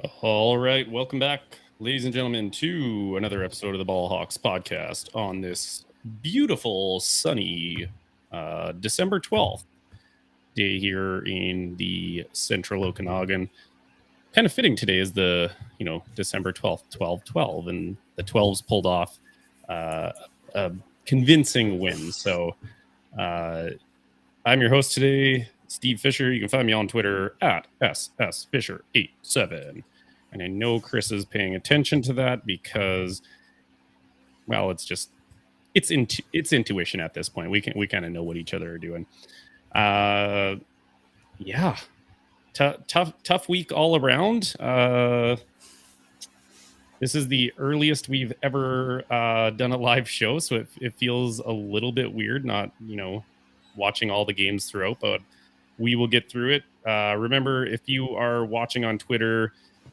All right, welcome back, ladies and gentlemen, to another episode of the Ball Hawks podcast on this beautiful, sunny December 12th day here in the central Okanagan. Kind of fitting today is the, December 12th, 12-12, and the 12s pulled off a convincing win. So I'm your host today, Steve Fisher. You can find me on Twitter at SSFisher87. And I know Chris is paying attention to that because, well, it's intuition at this point. We kind of know what each other are doing. Yeah, tough week all around. This is the earliest we've ever done a live show, so it feels a little bit weird not watching all the games throughout, but we will get through it. Remember, if you are watching on Twitter,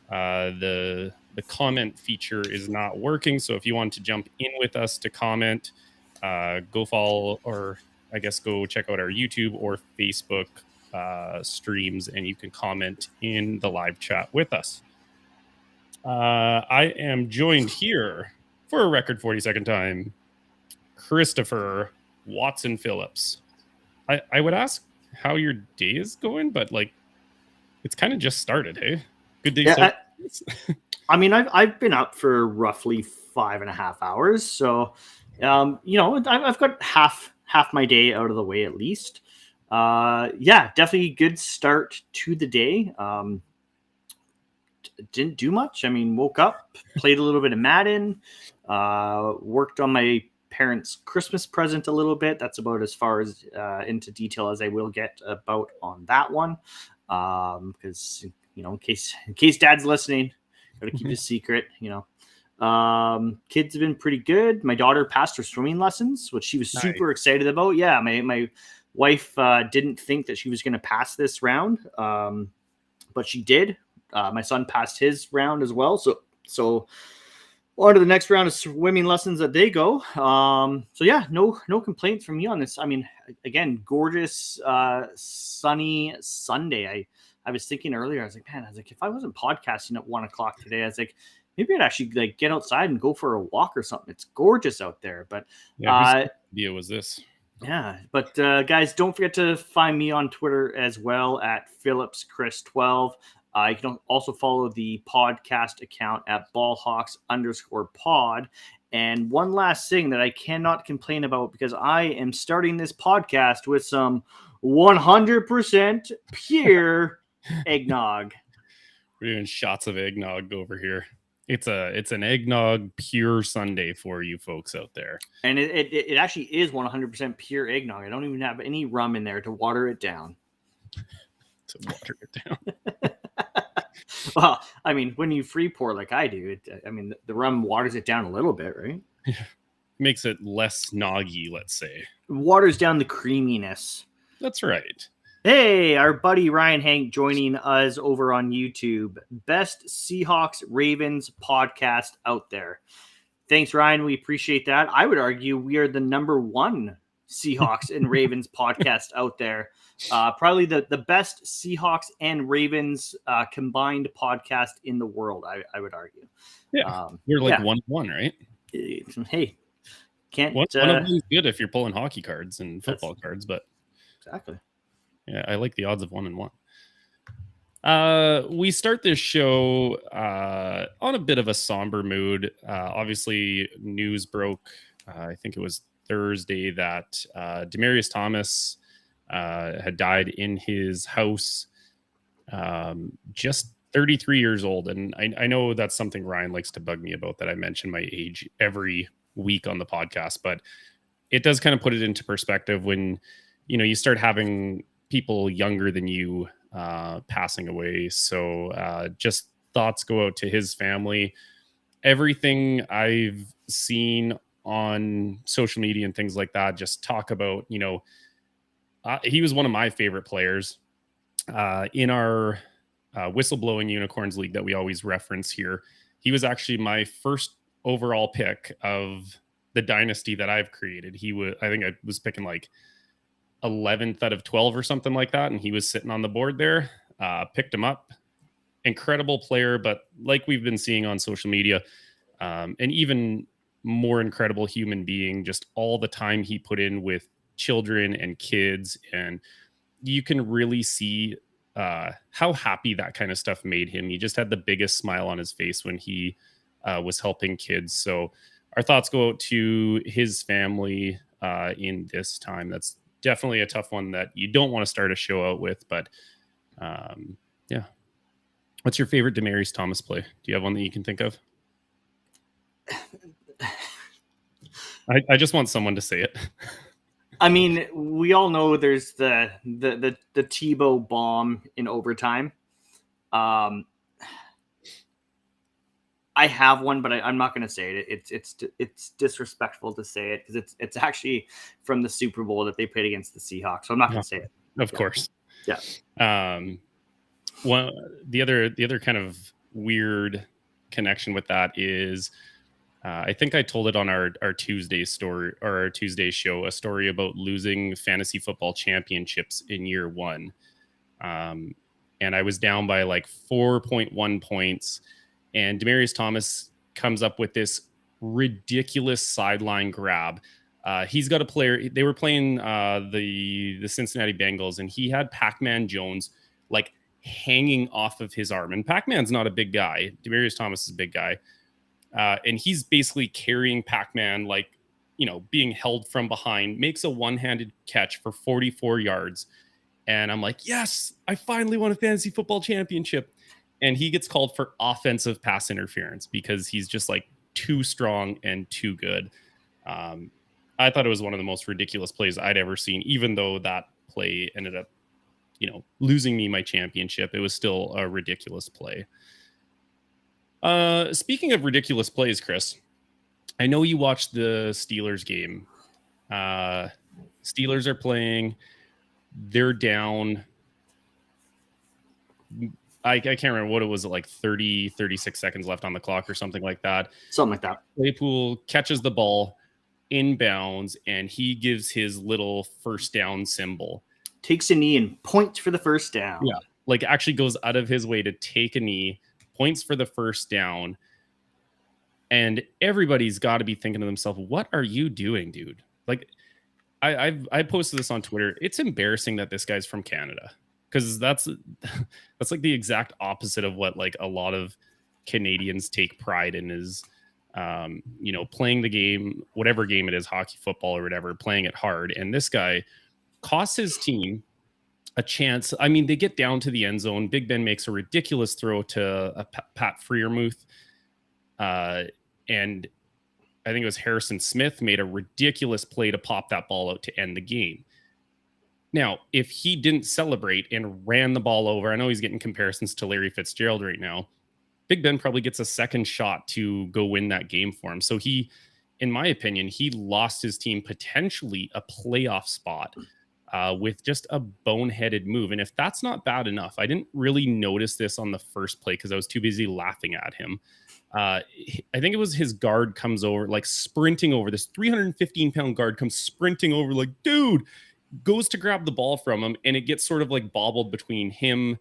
the comment feature is not working, so if you want to jump in with us to comment, go follow, or I guess go check out our YouTube or Facebook streams, and you can comment in the live chat with us. I am joined here for a record 42nd time, Christopher Watson Phillips. I would ask how your day is going, but it's kind of just started. Hey, good day. Yeah, I've been up for roughly 5.5 hours, so I've got half my day out of the way at least. Definitely good start to the day. Didn't do much. Woke up, played a little bit of Madden, worked on my parents' Christmas present a little bit. That's about as far as into detail as I will get about on that one, because in case Dad's listening, gotta keep his secret. Kids have been pretty good. My daughter passed her swimming lessons, which she was super excited about. Yeah, my wife didn't think that she was going to pass this round, but she did. My son passed his round as well. So on to the next round of swimming lessons that they go. No complaints from me on this. Again, gorgeous, sunny Sunday. I was thinking earlier, I was like, if I wasn't podcasting at 1:00 today, I was like, maybe I'd actually get outside and go for a walk or something. It's gorgeous out there. But whose idea was this? Yeah, but guys, don't forget to find me on Twitter as well at PhillipsChris12. You can also follow the podcast account at ballhawks_pod. And one last thing that I cannot complain about, because I am starting this podcast with some 100% pure eggnog. We're doing shots of eggnog over here. It's an eggnog pure Sunday for you folks out there. And it actually is 100% pure eggnog. I don't even have any rum in there to water it down. Well, when you free pour like I do, the rum waters it down a little bit, right? Yeah. Makes it less noggy, let's say. Waters down the creaminess. That's right. Hey, our buddy Ryan Hank joining us over on YouTube. Best Seahawks Ravens podcast out there. Thanks, Ryan. We appreciate that. I would argue we are the number one Seahawks and Ravens podcast out there. Probably the best Seahawks and Ravens combined podcast in the world, I would argue. Yeah, you're 1-1, right? Hey, can't one of them is good if you're pulling hockey cards and football cards, but exactly. Yeah, I like the odds of 1-1. We start this show on a bit of a somber mood. Obviously, news broke. I think it was Thursday that Demaryius Thomas had died in his house, just 33 years old. And I know that's something Ryan likes to bug me about, that I mention my age every week on the podcast, but it does kind of put it into perspective when, you start having people younger than you passing away. So just thoughts go out to his family. Everything I've seen on social media and things like that just talk about, he was one of my favorite players in our whistleblowing unicorns league that we always reference here. He was actually my first overall pick of the dynasty that I've created. I think I was picking 11th out of 12 or something like that. And he was sitting on the board there, picked him up, incredible player, but like we've been seeing on social media, and even more incredible human being, just all the time he put in with children and kids. And you can really see how happy that kind of stuff made him. He just had the biggest smile on his face when he was helping kids. So our thoughts go out to his family in this time. That's definitely a tough one that you don't want to start a show out with, but yeah. What's your favorite Demaryius Thomas play? Do you have one that you can think of? I just want someone to say it. I mean, we all know there's the Tebow bomb in overtime. I have one, but I'm not going to say it. It's disrespectful to say it because it's actually from the Super Bowl that they played against the Seahawks. So I'm not going to say it. Of course. Yeah. Well, the other kind of weird connection with that is, I think I told it on our Tuesday story or our Tuesday show, a story about losing fantasy football championships in year one. And I was down by like 4.1 points, and Demaryius Thomas comes up with this ridiculous sideline grab. He's got a player. They were playing the Cincinnati Bengals, and he had Pac-Man Jones like hanging off of his arm. And Pac-Man's not a big guy. Demaryius Thomas is a big guy. And he's basically carrying Pac-Man, like, being held from behind, makes a one-handed catch for 44 yards. And I'm like, yes, I finally won a fantasy football championship. And he gets called for offensive pass interference because he's just like too strong and too good. I thought it was one of the most ridiculous plays I'd ever seen, even though that play ended up, losing me my championship. It was still a ridiculous play. Speaking of ridiculous plays, Chris, I know you watched the Steelers game. Steelers are playing. They're down. I can't remember what it was, like 36 seconds left on the clock or something like that. Something like that. Claypool catches the ball inbounds, and he gives his little first down symbol. Takes a knee and points for the first down. Yeah, like actually goes out of his way to take a knee, points for the first down. And everybody's got to be thinking to themselves, what are you doing, dude? Like, I posted this on Twitter. It's embarrassing that this guy's from Canada, because that's like the exact opposite of what like a lot of Canadians take pride in is, playing the game, whatever game it is, hockey, football, or whatever, playing it hard. And this guy costs his team a chance. I mean, they get down to the end zone. Big Ben makes a ridiculous throw to a Pat Freiermuth. And I think it was Harrison Smith made a ridiculous play to pop that ball out to end the game. Now, if he didn't celebrate and ran the ball over, I know he's getting comparisons to Larry Fitzgerald right now. Big Ben probably gets a second shot to go win that game for him. So he, in my opinion, he lost his team potentially a playoff spot with just a boneheaded move. And if that's not bad enough, I didn't really notice this on the first play because I was too busy laughing at him. I think it was his guard comes over, like sprinting over. This 315-pound guard comes sprinting over, like, dude, goes to grab the ball from him, and it gets sort of like bobbled between him,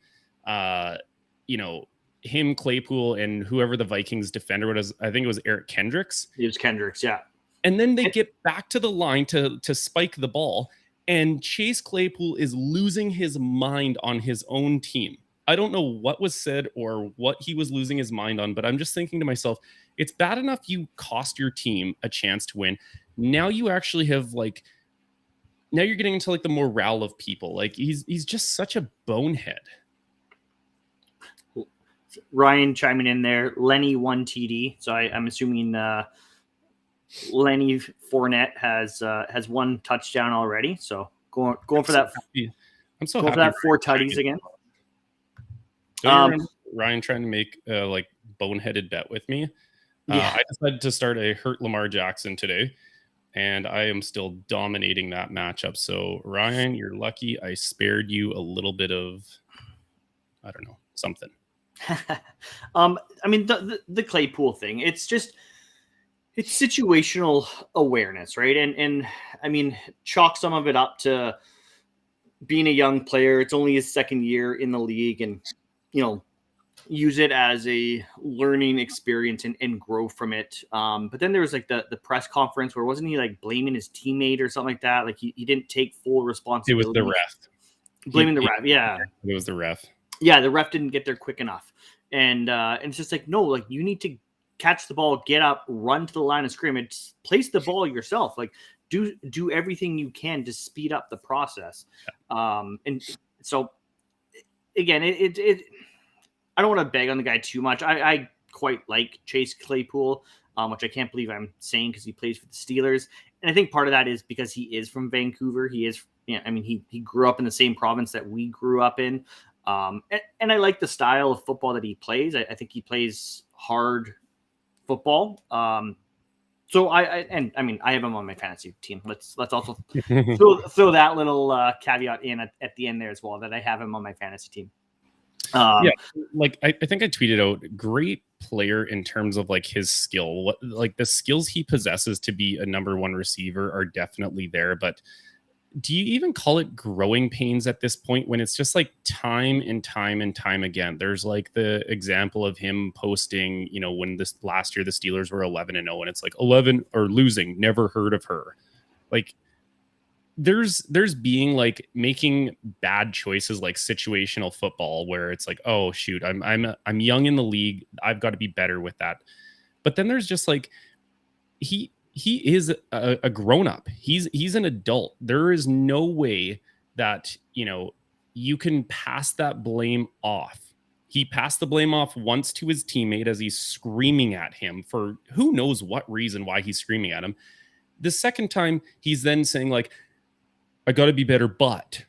him, Claypool, and whoever the Vikings defender was. I think it was Eric Kendricks. It was Kendricks, yeah. And then they get back to the line to spike the ball, and Chase Claypool is losing his mind on his own team. I don't know what was said or what he was losing his mind on, but I'm just thinking to myself, it's bad enough you cost your team a chance to win. Now you actually have now you're getting into like the morale of people. Like he's just such a bonehead. Ryan chiming in there. Lenny 1 TD. So I'm assuming Lenny Fournette has 1 touchdown already. So going for that. I'm so going happy for that 4 tutties again. Ryan trying to make like boneheaded bet with me. Yeah. I decided to start a hurt Lamar Jackson today, and I am still dominating that matchup. So Ryan, you're lucky I spared you a little bit of, I don't know, something. I mean, the Claypool thing, it's situational awareness, right? And I mean, chalk some of it up to being a young player. It's only his second year in the league, and use it as a learning experience and grow from it. But then there was like the press conference where wasn't he like blaming his teammate or something like that? Like he didn't take full responsibility. It was the ref. Blaming the ref. Yeah. It was the ref. Yeah. The ref didn't get there quick enough. And it's just like, no, like you need to catch the ball, get up, run to the line of scrimmage, place the ball yourself. Like do everything you can to speed up the process. And so again, it I don't want to beg on the guy too much. I quite like Chase Claypool, which I can't believe I'm saying because he plays for the Steelers. And I think part of that is because he is from Vancouver. He is, he grew up in the same province that we grew up in. And I like the style of football that he plays. I think he plays hard football. So I have him on my fantasy team. Let's also throw that little caveat in at the end there as well, that I have him on my fantasy team. Yeah, like I think I tweeted out, great player in terms of like his skill. Like the skills he possesses to be a number one receiver are definitely there, but do you even call it growing pains at this point when it's just like time and time and time again? There's like the example of him posting, when this last year the Steelers were 11-0 and it's like 11 or losing, never heard of her. Like there's being like making bad choices, like situational football, where it's like, oh shoot, I'm young in the league, I've got to be better with that. But then there's just like he is a grown-up. He's an adult. There is no way that you can pass that blame off. He passed the blame off once to his teammate as he's screaming at him for who knows what reason why he's screaming at him. The second time he's then saying like, I got to be better, but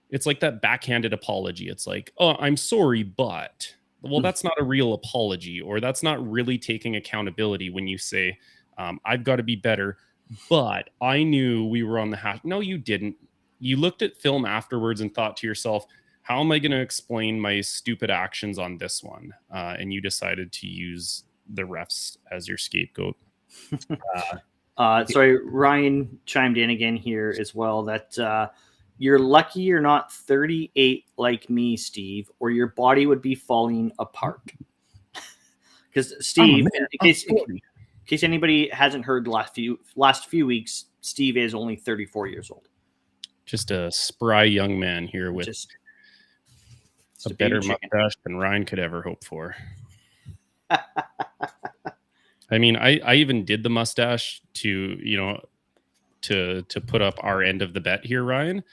it's like that backhanded apology. It's like, oh, I'm sorry, but well, that's not a real apology, or that's not really taking accountability when you say, I've got to be better, but I knew we were on the hash. No, you didn't. You looked at film afterwards and thought to yourself, how am I going to explain my stupid actions on this one? And you decided to use the refs as your scapegoat. Sorry, Ryan chimed in again here as well that you're lucky you're not 38 like me, Steve, or your body would be falling apart. Because Steve, in case anybody hasn't heard the last few weeks, Steve is only 34 years old. Just a spry young man here with a better mustache than Ryan could ever hope for. I mean, I even did the mustache to put up our end of the bet here, Ryan.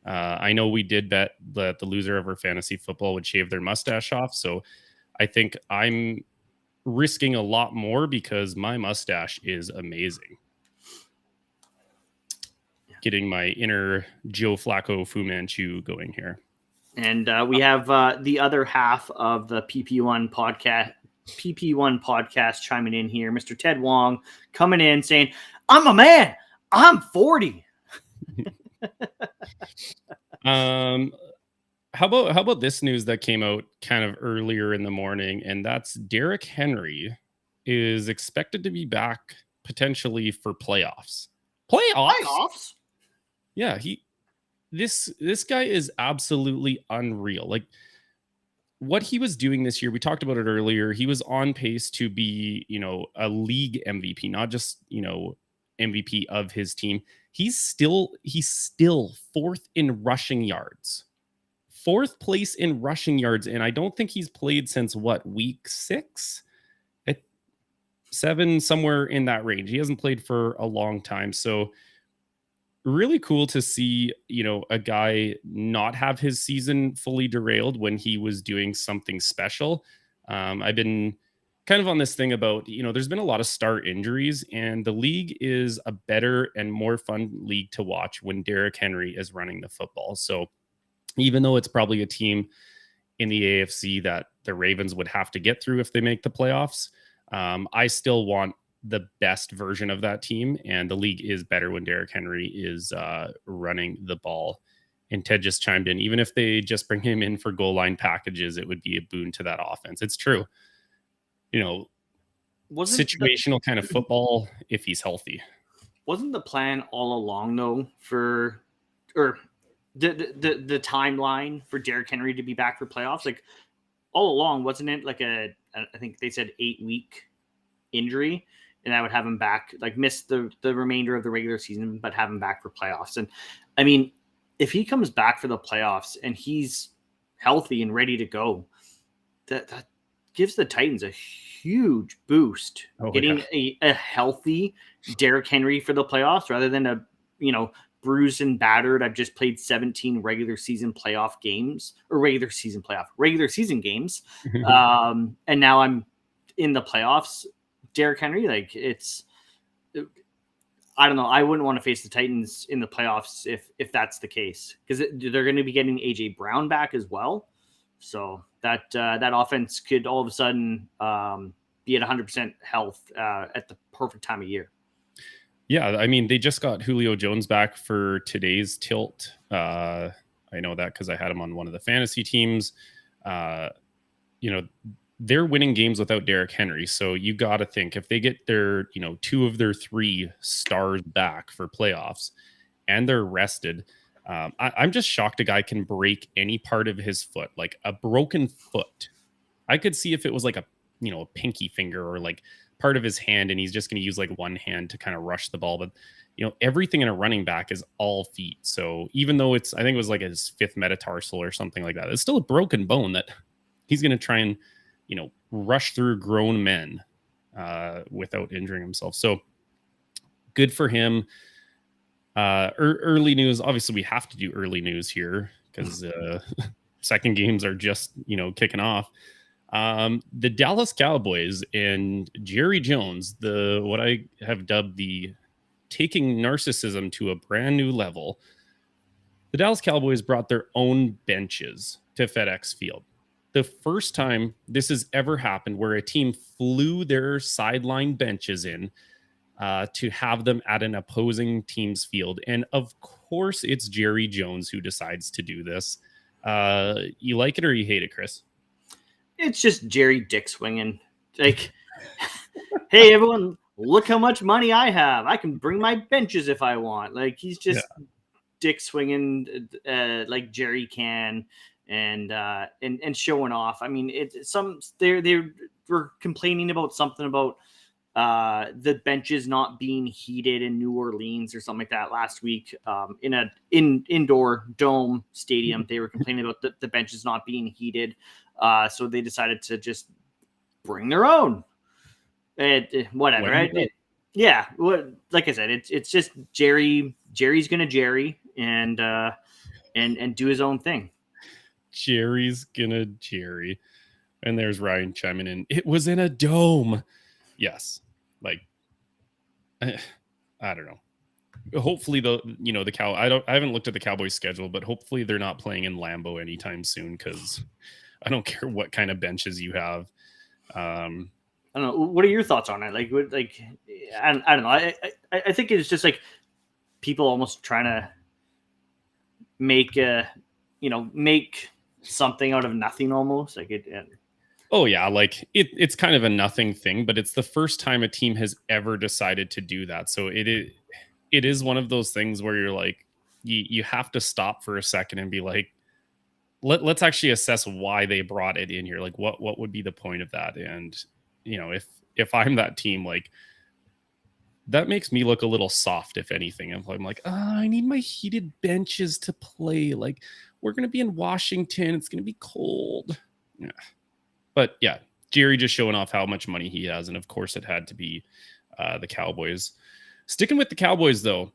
I know we did bet that the loser of our fantasy football would shave their mustache off. So I think I'm risking a lot more because my mustache is amazing. Getting my inner Joe Flacco Fu Manchu going here. And we have the other half of the PP1 podcast chiming in here. Mr. Ted Wong coming in saying, I'm a man. I'm 40. How about this news that came out kind of earlier in the morning, and that's Derrick Henry is expected to be back potentially for playoffs. Playoffs? Yeah, this guy is absolutely unreal. Like what he was doing this year, we talked about it earlier. He was on pace to be, a league MVP, not just, MVP of his team. He's still fourth in rushing yards. Fourth place in rushing yards, and I don't think he's played since week 6? 7, somewhere in that range. He hasn't played for a long time. So really cool to see, a guy not have his season fully derailed when he was doing something special. I've been kind of on this thing about, there's been a lot of star injuries, and the league is a better and more fun league to watch when Derrick Henry is running the football. So even though it's probably a team in the AFC that the Ravens would have to get through if they make the playoffs, I still want the best version of that team, and the league is better when Derrick Henry is running the ball. And Ted just chimed in, even if they just bring him in for goal line packages, it would be a boon to that offense. It's true. Situational kind of football if he's healthy. Wasn't the plan all along though the timeline for Derrick Henry to be back for playoffs? Like all along, wasn't it like I think they said 8-week injury, and I would have him back, like miss the remainder of the regular season, but have him back for playoffs. And I mean, if he comes back for the playoffs and he's healthy and ready to go, that gives the Titans a huge boost. Getting a healthy Derrick Henry for the playoffs rather than a, bruised and battered. I've just played 17 regular season games. And now I'm in the playoffs. Derrick Henry, like I don't know. I wouldn't want to face the Titans in the playoffs if that's the case, because they're going to be getting AJ Brown back as well. So that offense could all of a sudden be at 100% health at the perfect time of year. Yeah, I mean, they just got Julio Jones back for today's tilt. I know that because I had him on one of the fantasy teams. They're winning games without Derrick Henry. So you got to think, if they get their, 2 of their 3 stars back for playoffs and they're rested, I'm just shocked a guy can break any part of his foot, like a broken foot. I could see if it was like a pinky finger or like part of his hand, and he's just going to use like one hand to kind of rush the ball. But, everything in a running back is all feet. So even though I think it was like his 5th metatarsal or something like that, it's still a broken bone that he's going to try and, rush through grown men without injuring himself. So good for him. Early news. Obviously, we have to do early news here because second games are just kicking off. The Dallas Cowboys and Jerry Jones, what I have dubbed the taking narcissism to a brand new level. The Dallas Cowboys brought their own benches to FedEx Field. The first time this has ever happened where a team flew their sideline benches in to have them at an opposing team's field. And of course, it's Jerry Jones who decides to do this. You like it or you hate it, Chris? It's just Jerry dick swinging. Like, hey, everyone, look how much money I have. I can bring my benches if I want. Like, he's just dick swinging like Jerry can. And showing off. I mean, they were complaining about something about the benches not being heated in New Orleans or something like that last week. In an indoor dome stadium, they were complaining about the benches not being heated. So they decided to just bring their own. Whatever. Right? Like I said, it's just Jerry. Jerry's gonna Jerry and do his own thing. Jerry's gonna Jerry. And there's Ryan chiming in. It was in a dome. Yes. Like, I don't know. Hopefully the I haven't looked at the Cowboys schedule, but hopefully they're not playing in Lambeau anytime soon, because I don't care what kind of benches you have. I don't know. What are your thoughts on it? I don't know. I think it's just like people almost trying to make something out of nothing almost. Like it. Oh yeah, like it's kind of a nothing thing, but it's the first time a team has ever decided to do that. So it is one of those things where you're like, you have to stop for a second and be like, let's actually assess why they brought it in here. Like what would be the point of that? And if I'm that team, like that makes me look a little soft, if anything. I'm like, I need my heated benches to play. Like, we're going to be in Washington. It's going to be cold. Yeah. But yeah, Jerry just showing off how much money he has. And of course, it had to be the Cowboys. Sticking with the Cowboys, though,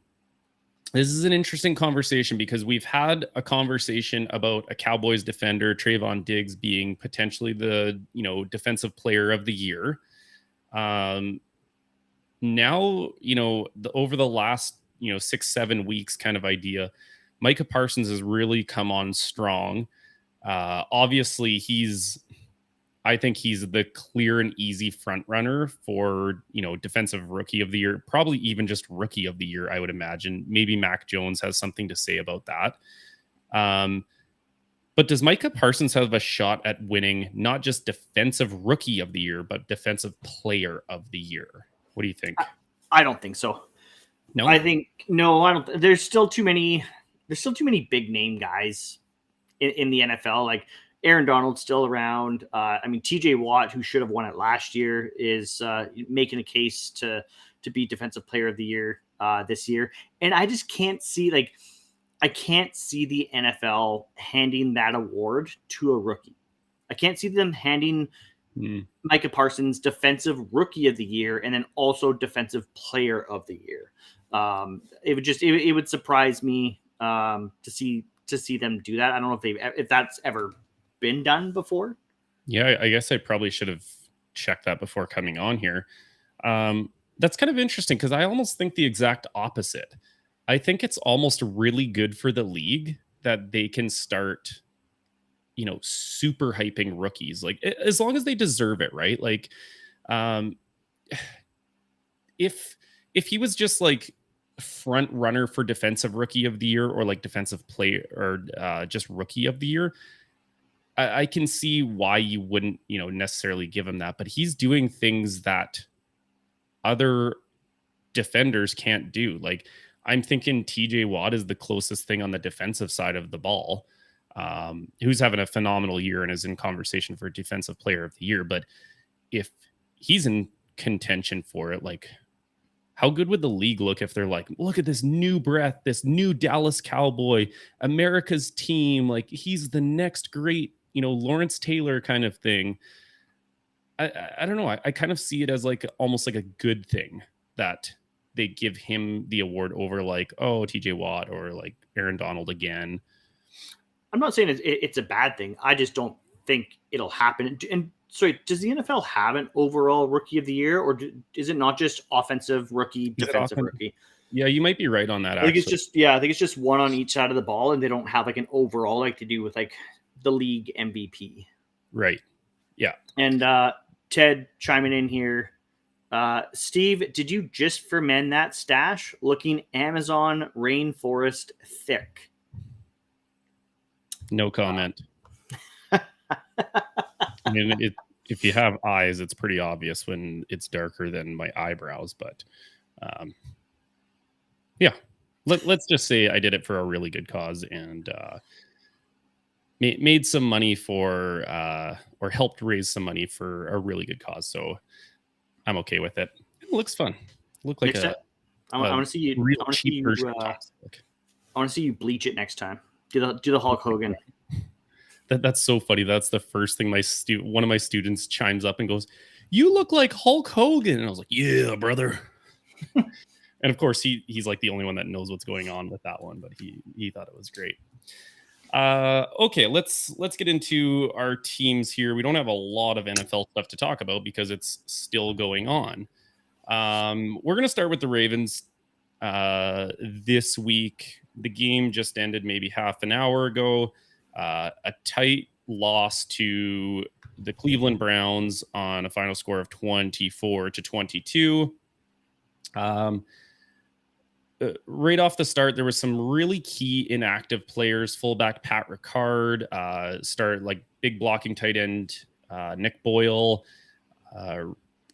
this is an interesting conversation because we've had a conversation about a Cowboys defender, Trayvon Diggs, being potentially the defensive player of the year. Now, over the last 6-7 weeks kind of idea, Micah Parsons has really come on strong. Obviously, I think he's the clear and easy front runner for, defensive rookie of the year, probably even just rookie of the year, I would imagine. Maybe Mac Jones has something to say about that. But does Micah Parsons have a shot at winning not just defensive rookie of the year, but defensive player of the year? What do you think? I don't think so. No, I don't. There's still too many big name guys in the NFL. Like Aaron Donald's still around. I mean, TJ Watt, who should have won it last year, is making a case to be Defensive Player of the Year this year. And I just can't see, like, I can't see the NFL handing that award to a rookie. I can't see them handing Micah Parsons Defensive Rookie of the Year and then also Defensive Player of the Year. It would surprise me to see them do that. I don't know if that's ever been done before. Yeah, I guess I probably should have checked that before coming on here. That's kind of interesting because I almost think the exact opposite. I think it's almost really good for the league that they can start, super hyping rookies, like as long as they deserve it, right? Like, if he was just like front runner for Defensive Rookie of the Year or like Defensive Player or just Rookie of the Year, I can see why you wouldn't, necessarily give him that. But he's doing things that other defenders can't do. Like, I'm thinking TJ Watt is the closest thing on the defensive side of the ball, who's having a phenomenal year and is in conversation for Defensive Player of the Year. But if he's in contention for it, like, how good would the league look if they're like, look at this new breath, this new Dallas Cowboy, America's team. Like, he's the next great, Lawrence Taylor kind of thing. I don't know. I kind of see it as like almost like a good thing that they give him the award over like, oh, TJ Watt or like Aaron Donald again. I'm not saying it's a bad thing. I just don't think it'll happen. And sorry, does the NFL have an overall Rookie of the Year, or is it not just offensive rookie, defensive rookie? Yeah, you might be right on that. I think it's just one on each side of the ball, and they don't have like an overall like to do with like the league MVP. Right. Yeah. And Ted chiming in here. Steve, did you just ferment that stash? Looking Amazon rainforest thick. No comment. I mean, if you have eyes, it's pretty obvious when it's darker than my eyebrows. But yeah, let's just say I did it for a really good cause and made some money for or helped raise some money for a really good cause. So I'm okay with it. It looks fun. Look like I want to see you. I want to see you. I want to see you bleach it next time. Do the Hulk Hogan. That's so funny. That's the first thing one of my students chimes up and goes, "You look like Hulk Hogan." And I was like, "Yeah, brother." And of course, he's like the only one that knows what's going on with that one, but he thought it was great. Okay, let's get into our teams here. We don't have a lot of NFL stuff to talk about because it's still going on. We're going to start with the Ravens this week. The game just ended maybe half an hour ago. A tight loss to the Cleveland Browns on a final score of 24-22. Right off the start, there was some really key inactive players. Fullback Pat Ricard, started like big blocking tight end Nick Boyle,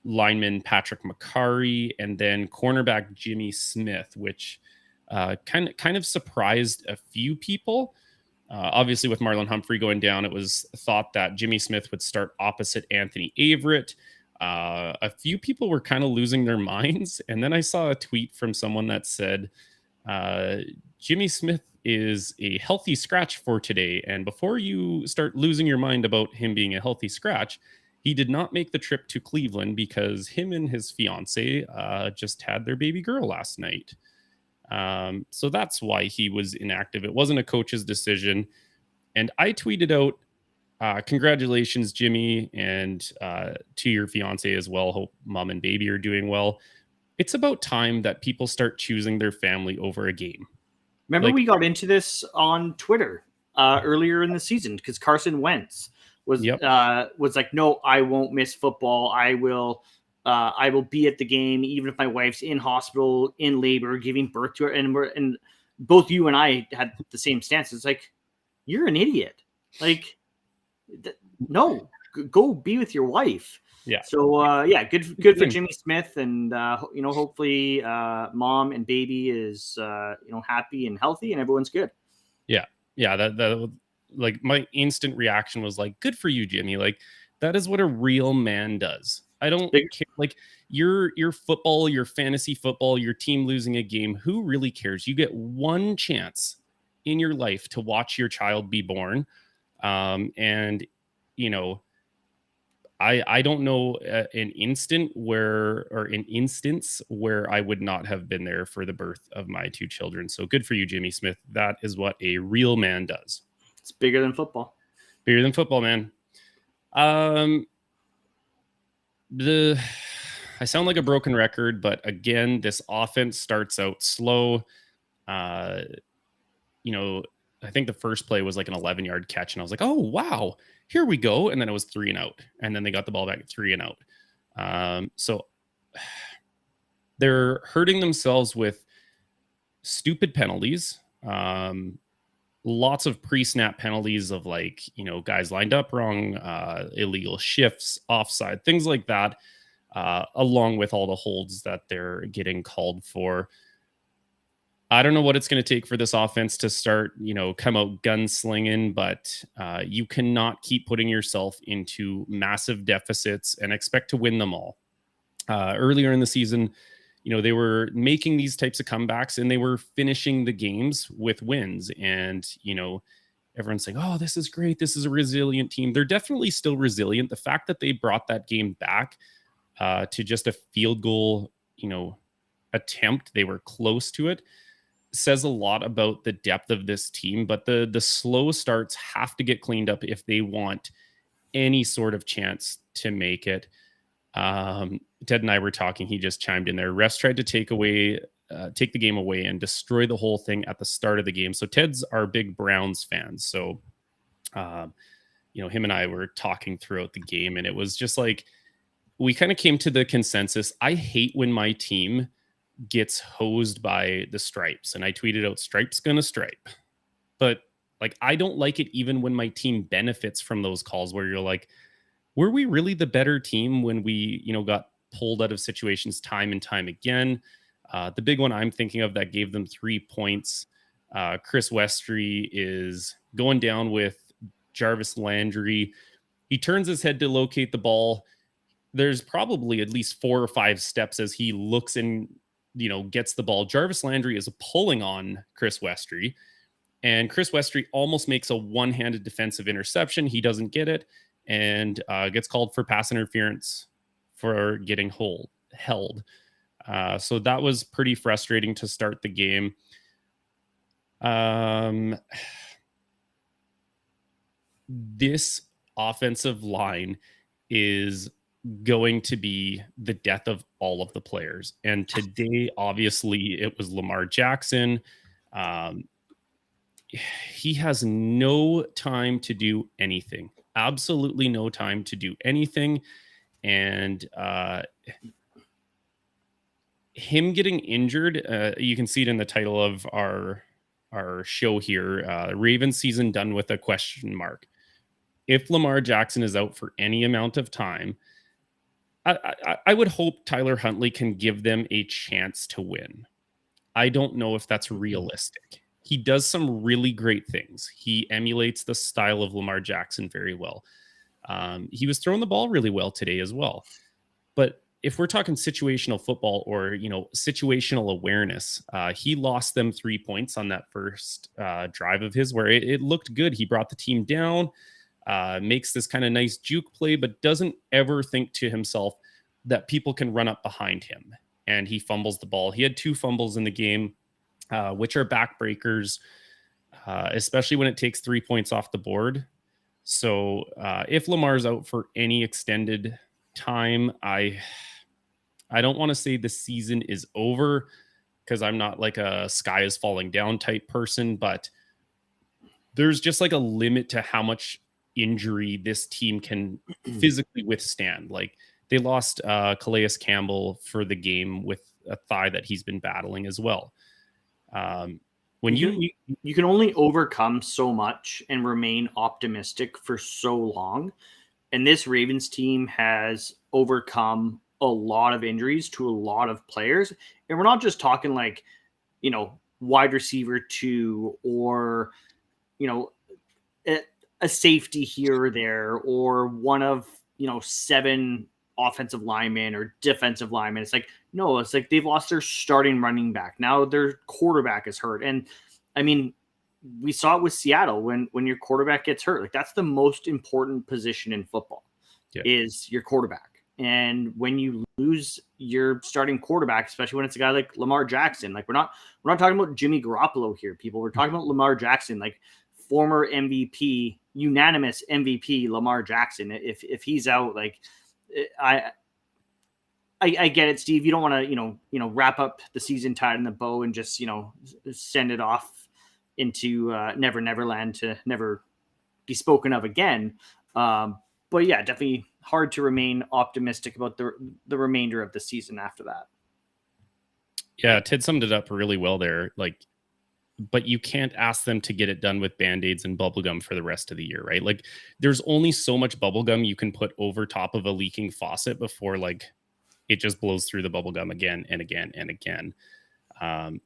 lineman Patrick McCarry, and then cornerback Jimmy Smith, which kind of surprised a few people. Obviously, with Marlon Humphrey going down, it was thought that Jimmy Smith would start opposite Anthony Averett. A few people were kind of losing their minds. And then I saw a tweet from someone that said, Jimmy Smith is a healthy scratch for today. And before you start losing your mind about him being a healthy scratch, he did not make the trip to Cleveland because him and his fiance just had their baby girl last night. So that's why he was inactive. It wasn't a coach's decision. And I tweeted out, congratulations, Jimmy, and to your fiance as well. Hope mom and baby are doing well. It's about time that people start choosing their family over a game. Remember, we got into this on Twitter earlier in the season because Carson Wentz was like, no, I won't miss football. I will be at the game even if my wife's in hospital, in labor, giving birth to her. And both you and I had the same stance. It's like, you're an idiot. Like, no, go be with your wife. Yeah. So good for Jimmy Smith, and hopefully mom and baby is happy and healthy, and everyone's good. Yeah. That like my instant reaction was like, good for you, Jimmy. Like, that is what a real man does. I don't care. Like, your football, your fantasy football, your team losing a game, who really cares? You get one chance in your life to watch your child be born. And, you know, I don't know an instance where I would not have been there for the birth of my two children. So good for you, Jimmy Smith. That is what a real man does. It's bigger than football. Bigger than football, man. I sound like a broken record, but again, this offense starts out slow. You know, I think the first play was like an 11-yard catch, and I was like, oh, wow, here we go. And then it was 3 and out. And then they got the ball back at 3 and out. So they're hurting themselves with stupid penalties. Lots of pre-snap penalties of, like, you know, guys lined up wrong, illegal shifts, offside, things like that, along with all the holds that they're getting called for. I don't know what it's going to take for this offense to start, you know, come out gunslinging, but you cannot keep putting yourself into massive deficits and expect to win them all. Earlier in the season, you know, they were making these types of comebacks and they were finishing the games with wins. And, you know, everyone's saying, oh, this is great. This is a resilient team. They're definitely still resilient. The fact that they brought that game back to just a field goal, you know, attempt, they were close to it, says a lot about the depth of this team. But the slow starts have to get cleaned up if they want any sort of chance to make it. Ted and I were talking, he just chimed in there. Refs tried to take the game away and destroy the whole thing at the start of the game. So Ted's our big Browns fan. So, you know, him and I were talking throughout the game, and it was just like, we kind of came to the consensus. I hate when my team gets hosed by the stripes. And I tweeted out, stripes gonna stripe. But like, I don't like it even when my team benefits from those calls where you're like, were we really the better team when we, you know, got pulled out of situations time and time again? The big one I'm thinking of that gave them 3 points. Chris Westry is going down with Jarvis Landry. He turns his head to locate the ball. There's probably at least 4 or 5 steps as he looks and, you know, gets the ball. Jarvis Landry is pulling on Chris Westry, and Chris Westry almost makes a one-handed defensive interception. He doesn't get it, and gets called for pass interference for getting held. So that was pretty frustrating to start the game. This offensive line is going to be the death of all of the players. And today, obviously, it was Lamar Jackson. He has no time to do anything. Absolutely no time to do anything. And him getting injured, you can see it in the title of our show here, Ravens season done with a question mark. If Lamar Jackson is out for any amount of time, I would hope Tyler Huntley can give them a chance to win. I don't know if that's realistic. He does some really great things. He emulates the style of Lamar Jackson very well. He was throwing the ball really well today as well. But if we're talking situational football or, you know, situational awareness, he lost them 3 points on that first drive of his where it looked good. He brought the team down. Makes this kind of nice juke play, but doesn't ever think to himself that people can run up behind him. And he fumbles the ball. He had 2 fumbles in the game, which are backbreakers, especially when it takes 3 points off the board. So if Lamar's out for any extended time, I don't want to say the season is over, because I'm not like a sky is falling down type person, but there's just like a limit to how much injury this team can physically withstand. Like, they lost Calais Campbell for the game with a thigh that he's been battling as well. When you can only overcome so much and remain optimistic for so long. And this Ravens team has overcome a lot of injuries to a lot of players. And we're not just talking like, you know, wide receiver 2 or, you know, a safety here or there, or one of 7 offensive linemen or defensive linemen. It's like, no, it's like they've lost their starting running back. Now their quarterback is hurt. And I mean, we saw it with Seattle when your quarterback gets hurt. Like, that's the most important position in football, is your quarterback. And when you lose your starting quarterback, especially when it's a guy like Lamar Jackson, like we're not talking about Jimmy Garoppolo here, people. We're talking about Lamar Jackson, like former MVP, unanimous MVP Lamar Jackson. If he's out, like I get it, Steve. You don't want to wrap up the season tied in the bow and just send it off into Never Neverland to never be spoken of again. But yeah, definitely hard to remain optimistic about the remainder of the season after that. Yeah, Tid summed it up really well there. Like, but you can't ask them to get it done with Band-Aids and bubblegum for the rest of the year, right? Like, there's only so much bubblegum you can put over top of a leaking faucet before like it just blows through the bubblegum again and again and again.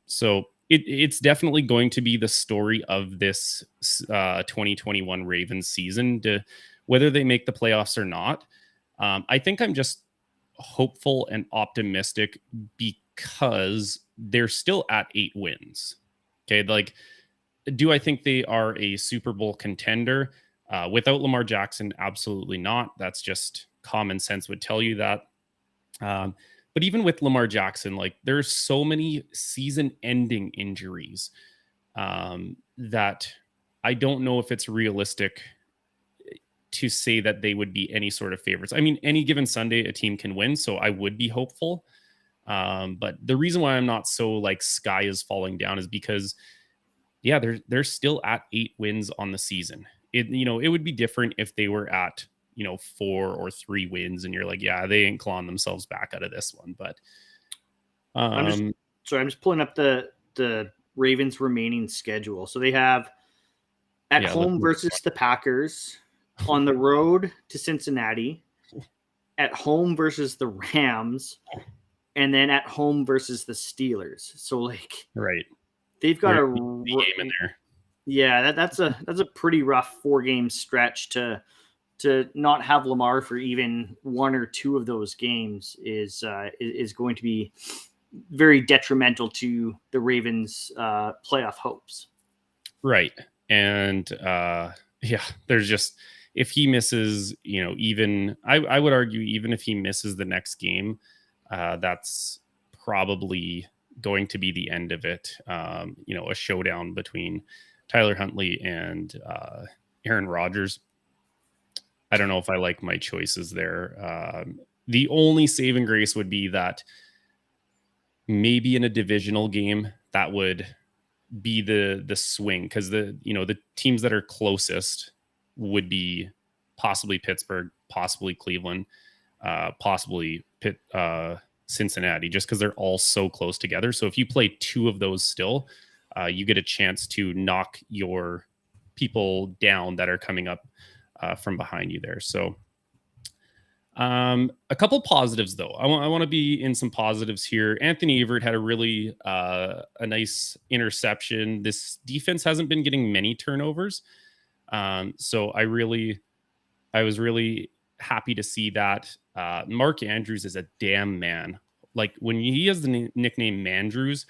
So it's definitely going to be the story of this 2021 Ravens season, to whether they make the playoffs or not. I think I'm just hopeful and optimistic because they're still at 8 wins. Okay, like, do I think they are a Super Bowl contender? Without Lamar Jackson, absolutely not. That's just common sense would tell you that. But even with Lamar Jackson, like, there's so many season-ending injuries that I don't know if it's realistic to say that they would be any sort of favorites. I mean, any given Sunday, a team can win, so I would be hopeful. But the reason why I'm not so like sky is falling down is because, yeah, they're still at 8 wins on the season. It would be different if they were at 4 or 3 wins, and you're like, yeah, they ain't clawing themselves back out of this one. But I'm just pulling up the Ravens' remaining schedule. So they have at home versus the Packers, on the road to Cincinnati, at home versus the Rams, and then at home versus the Steelers. So like, right, they've got a game in there. Yeah, that's a pretty rough 4-game stretch to not have Lamar for even 1 or 2 of those games is going to be very detrimental to the Ravens' playoff hopes. Right. And there's just, if he misses, even I would argue, even if he misses the next game, that's probably going to be the end of it. A showdown between Tyler Huntley and Aaron Rodgers. I don't know if I like my choices there. The only saving grace would be that maybe in a divisional game that would be the swing, because the teams that are closest would be possibly Pittsburgh, possibly Cleveland, possibly Cincinnati, just because they're all so close together. So if you play 2 of those still, you get a chance to knock your people down that are coming up from behind you there. So a couple positives though. I want to be in some positives here. Anthony Everett had a really a nice interception. This defense hasn't been getting many turnovers. So I was really happy to see that. Mark Andrews is a damn man. Like, when he has the nickname Mandrews,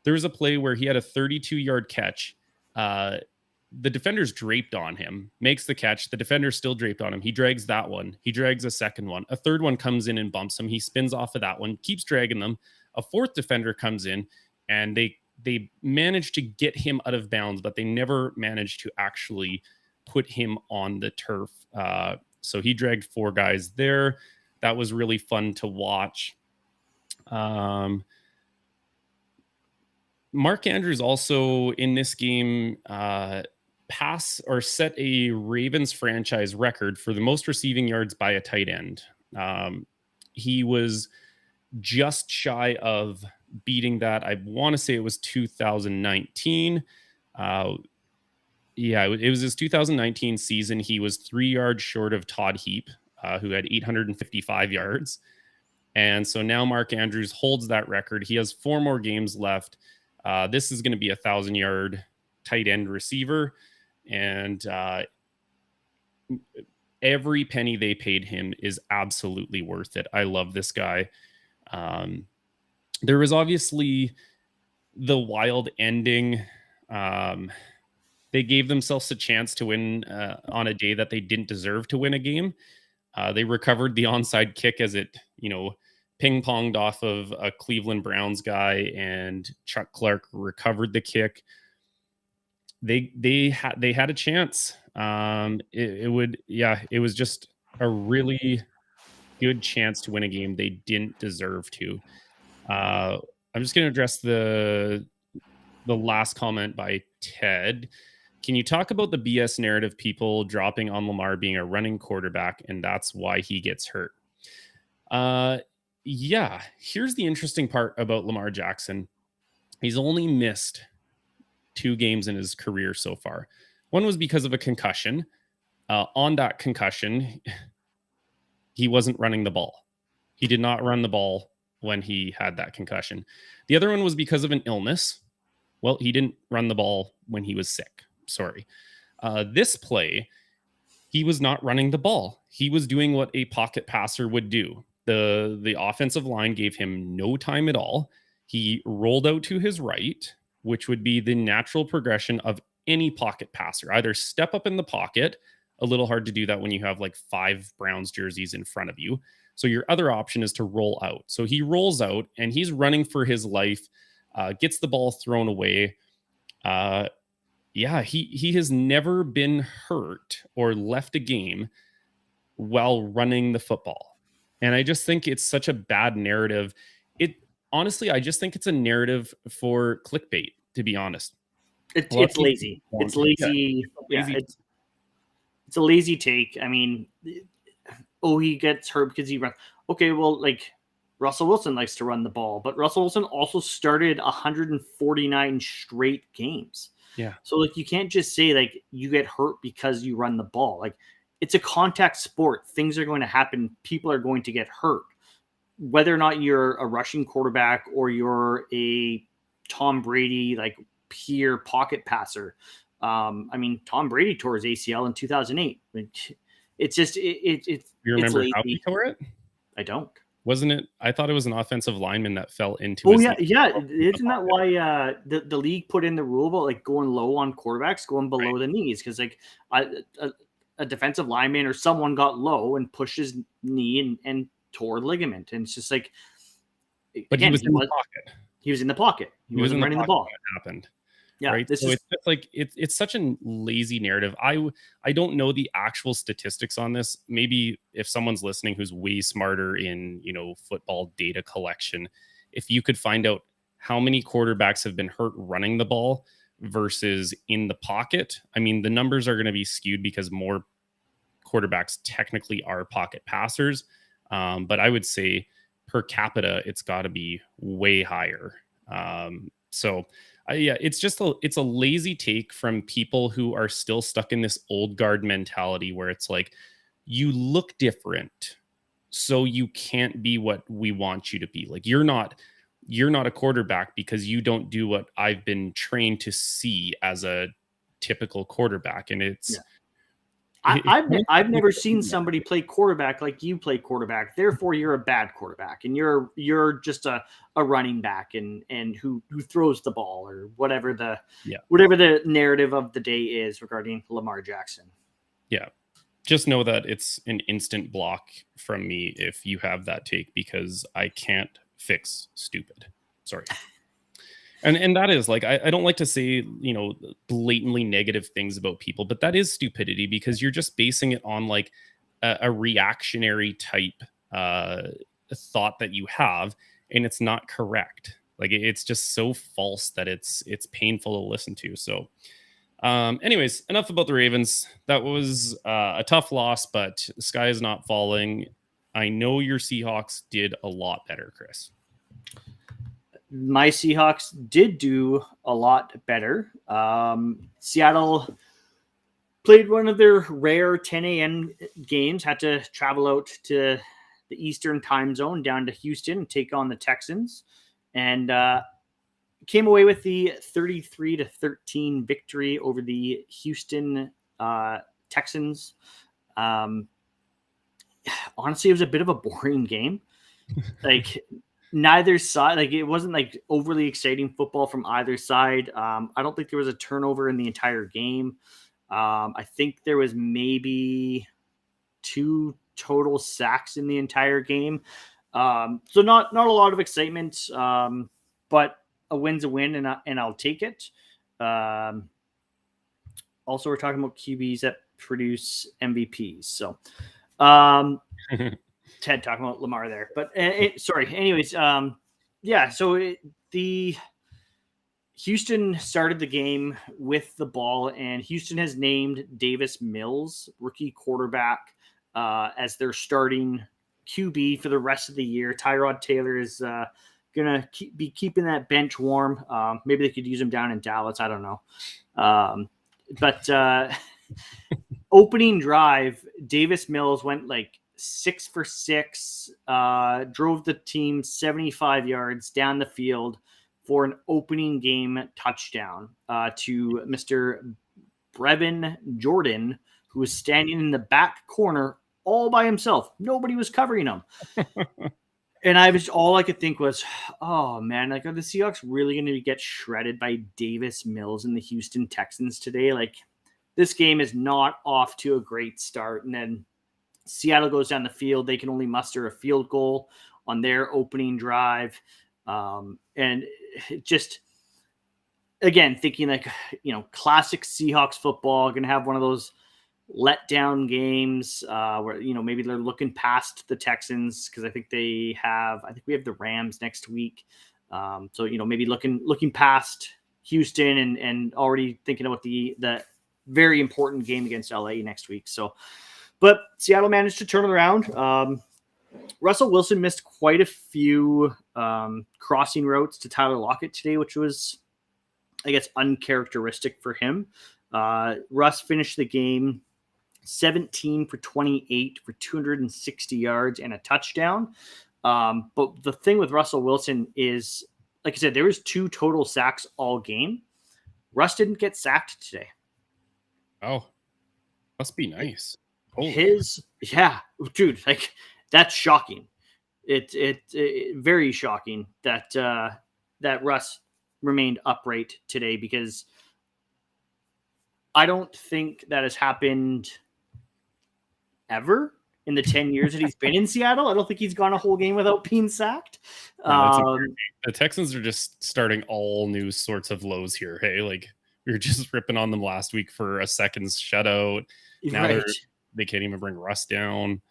there was a play where he had a 32-yard catch. The defender's draped on him, makes the catch. The defender's still draped on him. He drags that one. He drags a second one. A third one comes in and bumps him. He spins off of that one, keeps dragging them. A fourth defender comes in, and they managed to get him out of bounds, but they never managed to actually put him on the turf. So he dragged 4 guys there. That was really fun to watch. Mark Andrews also in this game pass or set a Ravens franchise record for the most receiving yards by a tight end. He was just shy of beating that. I want to say it was 2019. It was his 2019 season. He was 3 yards short of Todd Heap, who had 855 yards. And so now Mark Andrews holds that record. He has 4 more games left. This is going to be a 1,000-yard tight end receiver. And every penny they paid him is absolutely worth it. I love this guy. There was obviously the wild ending. They gave themselves a chance to win on a day that they didn't deserve to win a game. They recovered the onside kick as it, ping-ponged off of a Cleveland Browns guy, and Chuck Clark recovered the kick. They had a chance. It was just a really good chance to win a game they didn't deserve to. I'm just going to address the last comment by Ted. Can you talk about the BS narrative people dropping on Lamar being a running quarterback and that's why he gets hurt? Yeah, here's the interesting part about Lamar Jackson. He's only missed 2 games in his career so far. One was because of a concussion. On that concussion, he wasn't running the ball. He did not run the ball when he had that concussion. The other one was because of an illness. Well, he didn't run the ball when he was sick. Sorry. This play, he was not running the ball. He was doing what a pocket passer would do. The offensive line gave him no time at all. He rolled out to his right, which would be the natural progression of any pocket passer. Either step up in the pocket, a little hard to do that when you have like 5 Browns jerseys in front of you. So your other option is to roll out. So he rolls out and he's running for his life, gets the ball thrown away. He has never been hurt or left a game while running the football. And I just think it's such a bad narrative. Honestly, I just think it's a narrative for clickbait, to be honest. It's lazy. It's lazy. It's a lazy take. I mean, he gets hurt because he runs. Okay, well, like Russell Wilson likes to run the ball, but Russell Wilson also started 149 straight games. Yeah. So like you can't just say like you get hurt because you run the ball. Like it's a contact sport. Things are going to happen. People are going to get hurt. Whether or not you're a rushing quarterback or you're a Tom Brady, like pure pocket passer. I mean, Tom Brady tore his ACL in 2008. It's just, you remember how he tore it? I don't. Wasn't it? I thought it was an offensive lineman that fell into. Oh, yeah. Isn't that why the league put in the rule about like going low on quarterbacks, going below the knees? Because like a defensive lineman or someone got low and pushed his knee and tore ligament, and it's just like. But again, he was in the pocket. He was in the pocket. He wasn't running the ball. When it happened. Yeah, right. So it's just like it's such a lazy narrative. I don't know the actual statistics on this. Maybe if someone's listening who's way smarter in football data collection, if you could find out how many quarterbacks have been hurt running the ball versus in the pocket. I mean, the numbers are going to be skewed because more quarterbacks technically are pocket passers. But I would say per capita, it's got to be way higher. It's a lazy take from people who are still stuck in this old guard mentality where it's like, you look different, so you can't be what we want you to be. Like you're not a quarterback because you don't do what I've been trained to see as a typical quarterback. And it's, I've never seen somebody play quarterback like you play quarterback. Therefore, you're a bad quarterback, and you're just a running back and who throws the ball or whatever the narrative of the day is regarding Lamar Jackson. Yeah, just know that it's an instant block from me if you have that take because I can't fix stupid. Sorry. And that is like, I don't like to say, blatantly negative things about people, but that is stupidity because you're just basing it on like a reactionary type thought that you have, and it's not correct. Like it's just so false that it's painful to listen to. So anyways, enough about the Ravens. That was a tough loss, but the sky is not falling. I know your Seahawks did a lot better, Chris. My Seahawks did do a lot better. Seattle played one of their rare 10 a.m. games, had to travel out to the Eastern time zone down to Houston and take on the Texans. And came away with the 33-13 victory over the Houston Texans. Honestly, it was a bit of a boring game. Like neither side, like it wasn't like overly exciting football from either side. I don't think there was a turnover in the entire game. I think there was maybe 2 total sacks in the entire game. So not a lot of excitement, but a win's a win, and I'll take it. Also, we're talking about QBs that produce MVPs. So, Ted talking about Lamar there, but sorry. Anyways, yeah. So the Houston started the game with the ball, and Houston has named Davis Mills, rookie quarterback, as their starting QB for the rest of the year. Tyrod Taylor is gonna be keeping that bench warm. Maybe they could use him down in Dallas. I don't know. But opening drive, Davis Mills went like 6 for 6, drove the team 75 yards down the field for an opening game touchdown to Mr. Brevin Jordan, who was standing in the back corner all by himself. Nobody was covering him. And all I could think was, oh man, like, are the Seahawks really going to get shredded by Davis Mills and the Houston Texans today? Like, this game is not off to a great start. And then Seattle goes down the field. They can only muster a field goal on their opening drive. And just, again, thinking like, classic Seahawks football, going to have one of those letdown games where, maybe they're looking past the Texans, because I think we have the Rams next week. So, maybe looking past Houston and already thinking about the very important game against LA next week. So, but Seattle managed to turn it around. Russell Wilson missed quite a few crossing routes to Tyler Lockett today, which was, I guess, uncharacteristic for him. Russ finished the game 17 for 28 for 260 yards and a touchdown. But the thing with Russell Wilson is, like I said, there was 2 total sacks all game. Russ didn't get sacked today. Oh, must be nice. Yeah, dude, like, that's shocking. It very shocking that Russ remained upright today, because I don't think that has happened ever in the 10 years that he's been in Seattle. I don't think he's gone a whole game without being sacked. The Texans are just starting all new sorts of lows here. Hey, like, we were just ripping on them last week for a second's shutout. Now they can't even bring Russ down.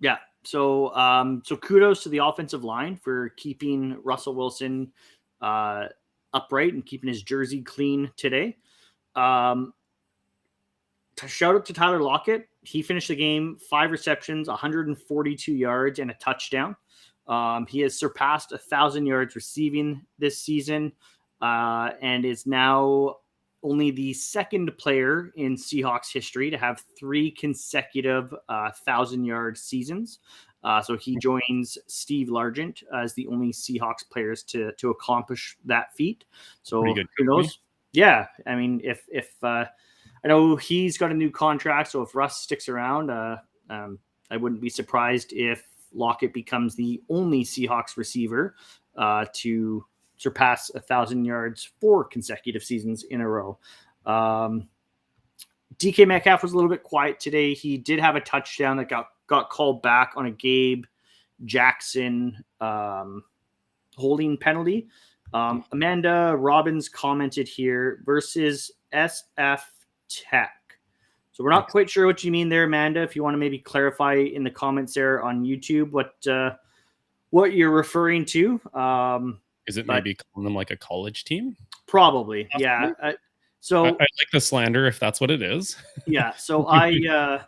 Yeah. So kudos to the offensive line for keeping Russell Wilson upright and keeping his jersey clean today. Shout out to Tyler Lockett. He finished the game 5 receptions, 142 yards, and a touchdown. He has surpassed 1,000 yards receiving this season, and is now only the second player in Seahawks history to have 3 consecutive 1,000-yard seasons. So he joins Steve Largent as the only Seahawks players to accomplish that feat. So who knows? Yeah, I mean, if I know he's got a new contract, so if Russ sticks around, I wouldn't be surprised if Lockett becomes the only Seahawks receiver to surpass 1,000 yards 4 consecutive seasons in a row. DK Metcalf was a little bit quiet today. He did have a touchdown that got called back on a Gabe Jackson holding penalty. Amanda Robbins commented here versus SF Tech. So we're not quite sure what you mean there, Amanda. If you want to maybe clarify in the comments there on YouTube what you're referring to. Is it maybe calling them like a college team? Probably, yeah. So I like the slander if that's what it is. Yeah. So I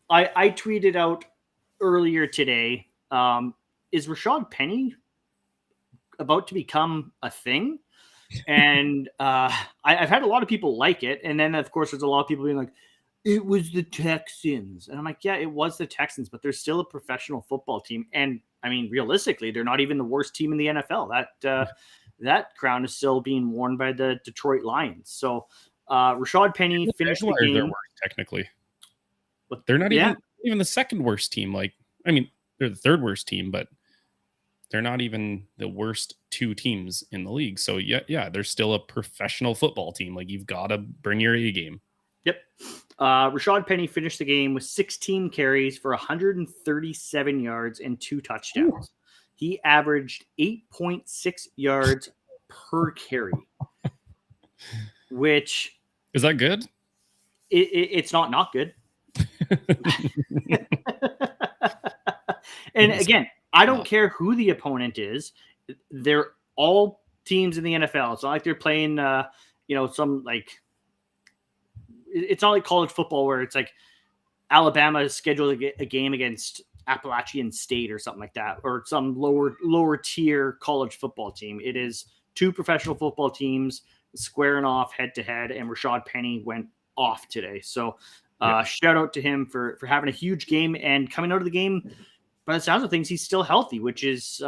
tweeted out earlier today. Is Rashaad Penny about to become a thing? And I've had a lot of people like it, and then of course there's a lot of people being like, it was the Texans, and I'm like, yeah, it was the Texans, but they're still a professional football team, and I mean, realistically, they're not even the worst team in the NFL. that crown is still being worn by the Detroit Lions. So Rashaad Penny finished the game. They're worse, technically. But they're not even the second worst team. Like, I mean, they're the third worst team, but they're not even the worst two teams in the league. So yeah, they're still a professional football team. Like, you've got to bring your A game. Yep. Rashaad Penny finished the game with 16 carries for 137 yards and 2 touchdowns. Ooh. He averaged 8.6 yards per carry, which is that good? It's not good. And again, I don't care who the opponent is. They're all teams in the NFL. It's not like they're playing, some like, it's not like college football where it's like Alabama is scheduled a game against Appalachian State or something like that, or some lower tier college football team. It is 2 professional football teams squaring off head to head, and Rashaad Penny went off today. So shout out to him for having a huge game and coming out of the game. By the sounds of things, he's still healthy, which is,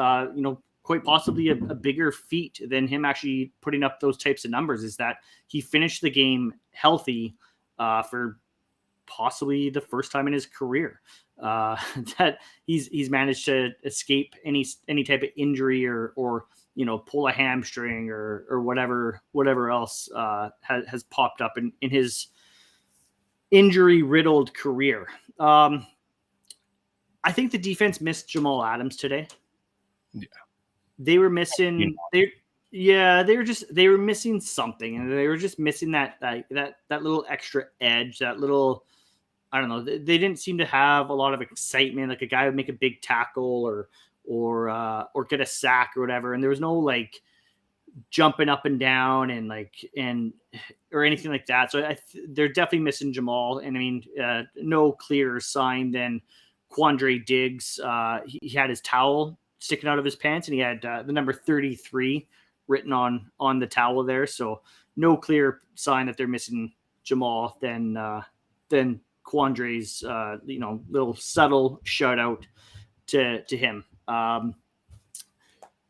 quite possibly a bigger feat than him actually putting up those types of numbers, is that he finished the game healthy for possibly the first time in his career. That he's managed to escape any type of injury or pull a hamstring or whatever else has popped up in his injury riddled career. I think the defense missed Jamal Adams today. Yeah, they were missing. They were missing something, and they were just missing that little extra edge, that little. I don't know. They didn't seem to have a lot of excitement. Like a guy would make a big tackle or get a sack or whatever, and there was no like jumping up and down or anything like that. So they're definitely missing Jamal. And I mean, no clearer sign than Quandre Diggs. He had his towel sticking out of his pants, and he had the number 33 written on the towel there. So no clear sign that they're missing Jamal than Quandre's, little subtle shout out to him.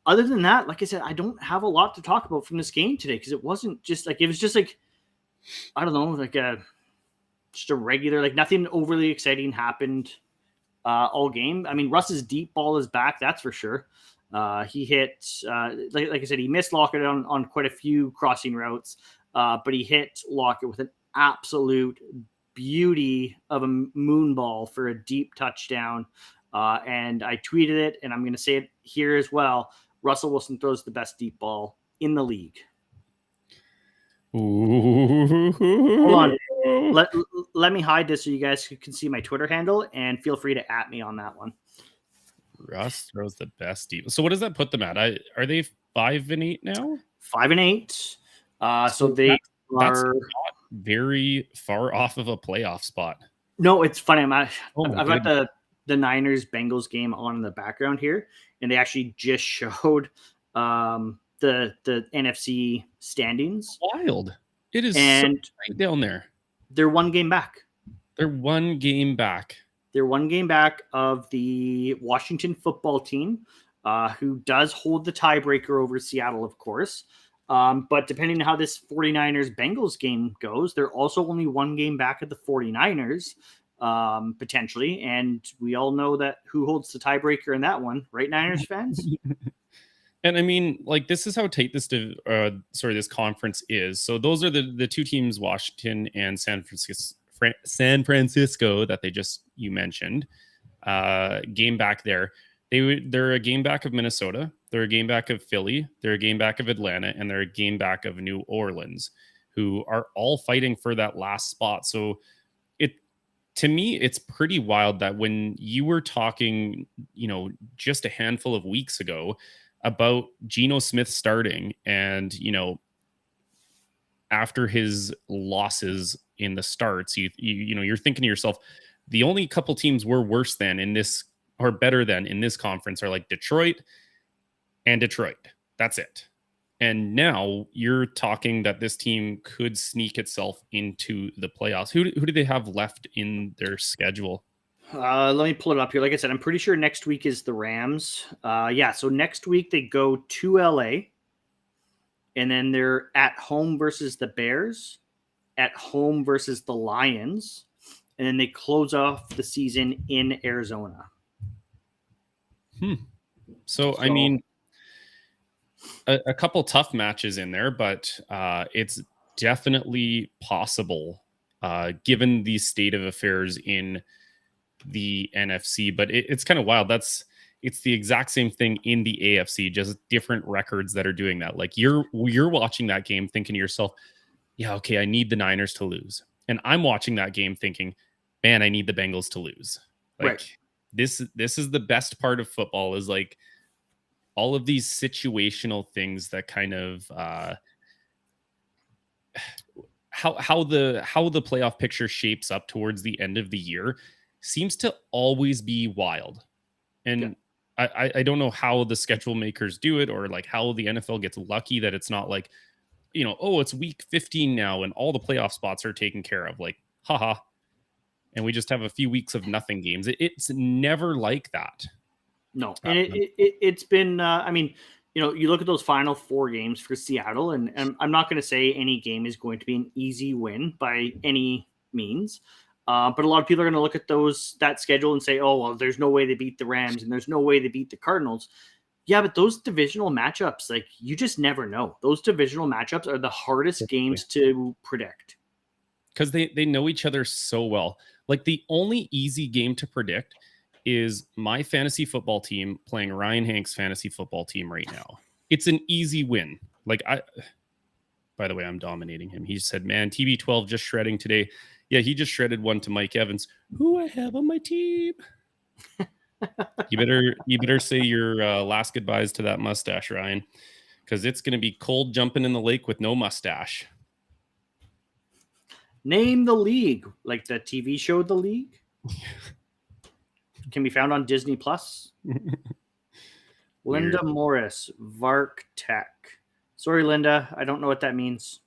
Other than that, like I said, I don't have a lot to talk about from this game today, because it was just like I don't know, like just a regular, like nothing overly exciting happened all game. I mean, Russ's deep ball is back, that's for sure. He hit, like I said, he missed Lockett on quite a few crossing routes, but he hit Lockett with an absolute beauty of a moon ball for a deep touchdown. And I tweeted it, and I'm going to say it here as well. Russell Wilson throws the best deep ball in the league. Ooh. Hold on. Let me hide this so you guys can see my Twitter handle, and feel free to @ me on that one. Russ throws the best deep. So what does that put them at? Are they 5-8 now? 5-8. So they that's not very far off of a playoff spot. No, it's funny. I've got the Niners Bengals game on in the background here, and they actually just showed the NFC standings. Wild. It is and so right down there. They're one game back. They're one game back of the Washington football team, who does hold the tiebreaker over Seattle, of course. But depending on how this 49ers-Bengals game goes, they're also only one game back at the 49ers, potentially. And we all know that who holds the tiebreaker in that one, right, Niners fans? And I mean, like, this is how tight this conference is. So those are the two teams, Washington and San Francisco, that you mentioned. Game back there. They're a game back of Minnesota. They're a game back of Philly. They're a game back of Atlanta, and they're a game back of New Orleans, who are all fighting for that last spot. So to me, it's pretty wild that when you were talking, just a handful of weeks ago about Geno Smith starting, and, after his losses in the starts, you're thinking to yourself, the only couple teams we're worse than in this, or better than in this conference, are like Detroit and Detroit. That's it. And now you're talking that this team could sneak itself into the playoffs. Who do they have left in their schedule? Let me pull it up here. Like I said, I'm pretty sure next week is the Rams. So next week they go to LA. and then they're at home versus the Bears, at home versus the Lions, and then they close off the season in Arizona. So I mean, a couple tough matches in there, but it's definitely possible given the state of affairs in the NFC. But it's kind of wild. It's the exact same thing in the AFC, just different records that are doing that. Like you're watching that game thinking to yourself, yeah, okay, I need the Niners to lose. And I'm watching that game thinking, man, I need the Bengals to lose. Like Right. this is the best part of football, is like all of these situational things that kind of how the playoff picture shapes up towards the end of the year seems to always be wild. And I don't know how the schedule makers do it, or like how the NFL gets lucky that it's not like, oh, it's week 15 now and all the playoff spots are taken care of. Like, haha. And we just have a few weeks of nothing games. It's never like that. No. And it's been, I mean, you look at those final 4 games for Seattle, and I'm not going to say any game is going to be an easy win by any means. But a lot of people are going to look at that schedule and say, oh, well, there's no way they beat the Rams and there's no way they beat the Cardinals. Yeah, but those divisional matchups, like, you just never know. Those divisional matchups are the hardest games to predict. Because they know each other so well. Like, the only easy game to predict is my fantasy football team playing Ryan Hank's fantasy football team right now. It's an easy win. Like, by the way, I'm dominating him. He said, man, TB12 just shredding today. Yeah, he just shredded one to Mike Evans, who I have on my team. You better say your last goodbyes to that mustache, Ryan, because it's going to be cold jumping in the lake with no mustache. Name the League, like the TV show The League. Can be found on Disney Plus. Linda Morris, Vark Tech. Sorry, Linda, I don't know what that means.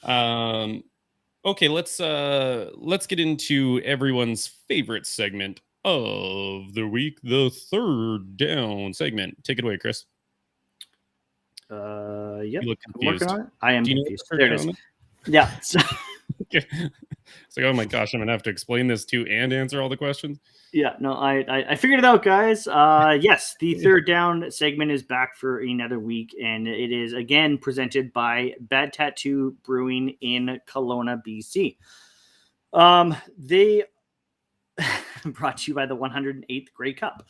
Okay, let's get into everyone's favorite segment of the week, the third down segment. Take it away, Chris. Yep. You look confused. I'm working on it. I am confused. There it is. Yeah. Okay. It's like, oh my gosh, I'm gonna have to explain this too and answer all the questions. Yeah, no, I figured it out, guys. Yes, the third down segment is back for another week, and it is again presented by Bad Tattoo Brewing in Kelowna, BC. They brought to you by the 108th Grey Cup.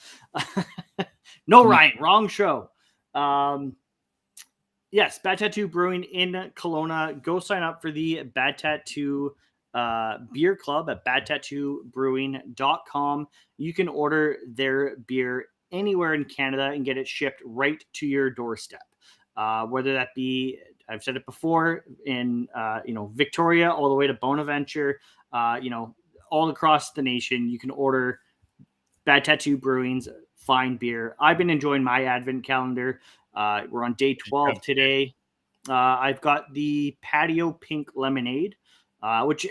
No, Ryan, wrong show. Yes, Bad Tattoo Brewing in Kelowna. Go sign up for the Bad Tattoo beer club at badtattoobrewing.com. You can order their beer anywhere in Canada and get it shipped right to your doorstep. Whether that be, I've said it before, in Victoria all the way to Bonaventure, all across the nation, you can order Bad Tattoo Brewing's fine beer. I've been enjoying my advent calendar. We're on day 12 today. I've got the Patio Pink Lemonade, which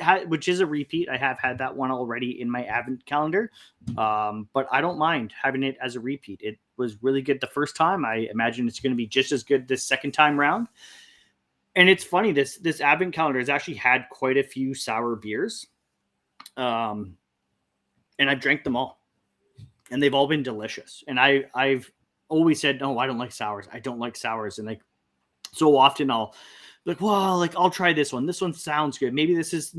is a repeat. I have had that one already in my advent calendar, but I don't mind having it as a repeat. It was really good the first time. I imagine it's going to be just as good this second time round. And it's funny, this advent calendar has actually had quite a few sour beers, and I've drank them all, and they've all been delicious. And I've always said, no, I don't like sours. I don't like sours. And like, so often I'll like, well, like, I'll try this one. This one sounds good. Maybe this is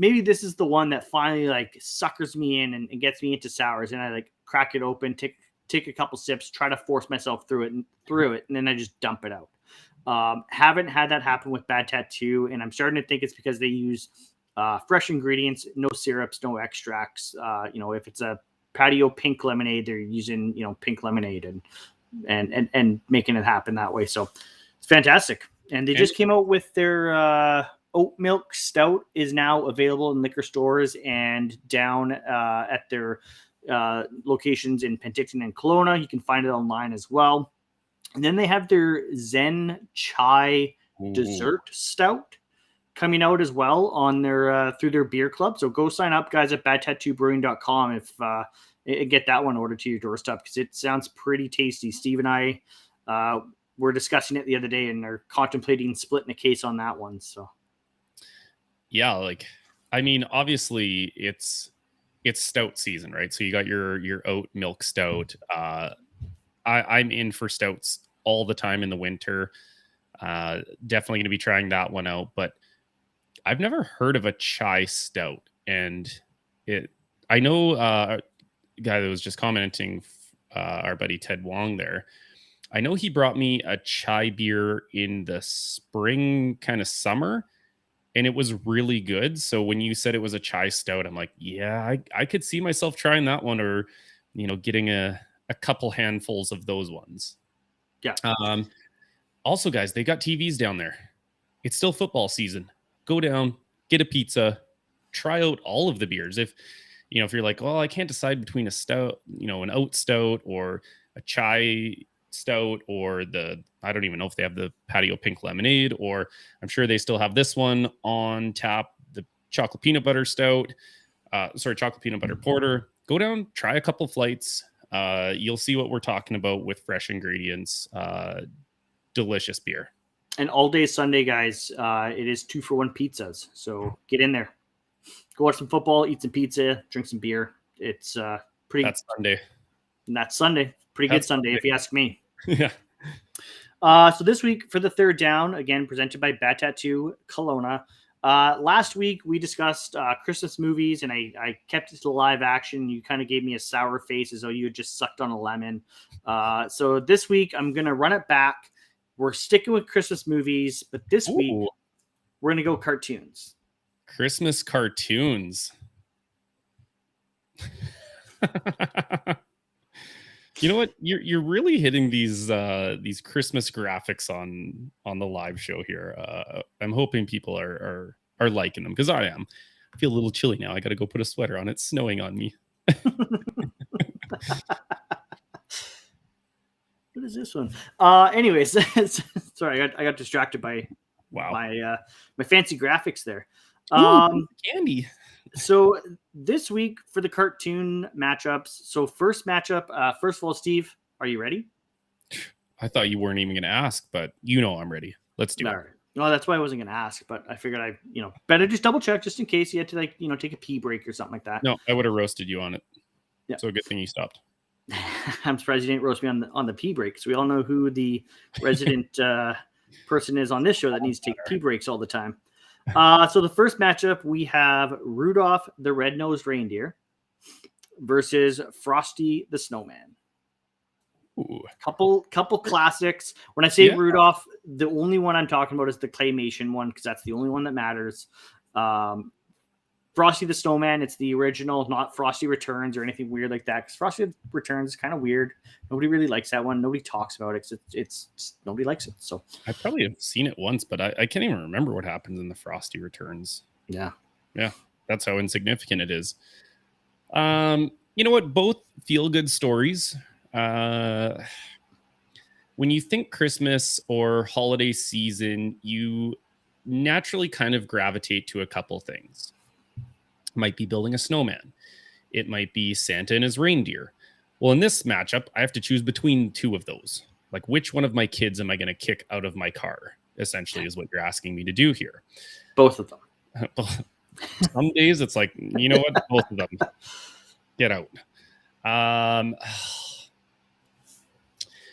the one that finally like suckers me in and gets me into sours. And I like crack it open, take a couple sips, try to force myself through it, and then I just dump it out. Haven't had that happen with Bad Tattoo. And I'm starting to think it's because they use fresh ingredients, no syrups, no extracts. If it's a Patio Pink Lemonade, they're using, pink lemonade and making it happen that way. So it's fantastic. And they just came out with their oat milk stout is now available in liquor stores and down at their locations in Penticton and Kelowna. You can find it online as well. And then they have their Zen Chai dessert stout coming out as well on their through their beer club. So go sign up, guys, at badtattoobrewing.com if get that one ordered to your doorstep, because it sounds pretty tasty. Steve and I were discussing it the other day and are contemplating splitting a case on that one. So, yeah, like, I mean, obviously it's stout season, right? So you got your oat milk stout. I'm in for stouts all the time in the winter. Definitely going to be trying that one out, but I've never heard of a chai stout. And I know a guy that was just commenting, our buddy Ted Wong there. I know he brought me a chai beer in the spring, kind of summer, and it was really good. So when you said it was a chai stout, I'm like, yeah, I could see myself trying that one, or, getting a couple handfuls of those ones. Yeah. Also, guys, they got TVs down there. It's still football season. Go down, get a pizza, try out all of the beers. If you're like, well, I can't decide between a stout, an oat stout or a chai stout, or I don't even know if they have the patio pink lemonade, or I'm sure they still have this one on tap, the chocolate peanut butter stout, chocolate peanut butter porter. Go down, try a couple flights. You'll see what we're talking about with fresh ingredients. Delicious beer. And all day Sunday, guys, it is 2-for-1 pizzas. So get in there, go watch some football, eat some pizza, drink some beer. It's pretty. That's Sunday. And that's Sunday. Pretty good Sunday, if you ask me. Yeah. So this week for the third down, again presented by Bad Tattoo Kelowna. Last week we discussed Christmas movies, and I kept it to live action. You kind of gave me a sour face as though you had just sucked on a lemon. So this week I'm gonna run it back. We're sticking with Christmas movies, but this week we're gonna go cartoons. Christmas cartoons. You know what? You're really hitting these Christmas graphics on the live show here. I'm hoping people are liking them, because I am. I feel a little chilly now. I got to go put a sweater on. It's snowing on me. What is this one? Anyways, sorry, I got distracted by my fancy graphics there. Candy. So this week for the cartoon matchups. So first matchup, first of all, Steve, are you ready? I thought you weren't even going to ask, but I'm ready. Let's do it. Right. Well, that's why I wasn't going to ask, but I figured better just double check just in case you had to take a pee break or something like that. No, I would have roasted you on it. Yeah. So good thing you stopped. I'm surprised you didn't roast me on the pee break, because we all know who the resident person is on this show that needs to take pee breaks all the time. So the first matchup, we have Rudolph the Red-Nosed Reindeer versus Frosty the Snowman. Ooh. Couple classics. When I say Rudolph, the only one I'm talking about is the claymation one, because that's the only one that matters. Frosty the Snowman, it's the original, not Frosty Returns or anything weird like that, because Frosty Returns is kind of weird. Nobody really likes that one. Nobody talks about it. It's nobody likes it. So I probably have seen it once, but I can't even remember what happens in the Frosty Returns. Yeah, that's how insignificant it is. You know what? Both feel good stories. When you think Christmas or holiday season, you naturally kind of gravitate to a couple things. Might be building a snowman. It might be Santa and his reindeer. Well, in this matchup, I have to choose between two of those. Like, which one of my kids am I going to kick out of my car? Essentially, is what you're asking me to do here. Both of them. Some days it's like, you know what? Both of them. Get out.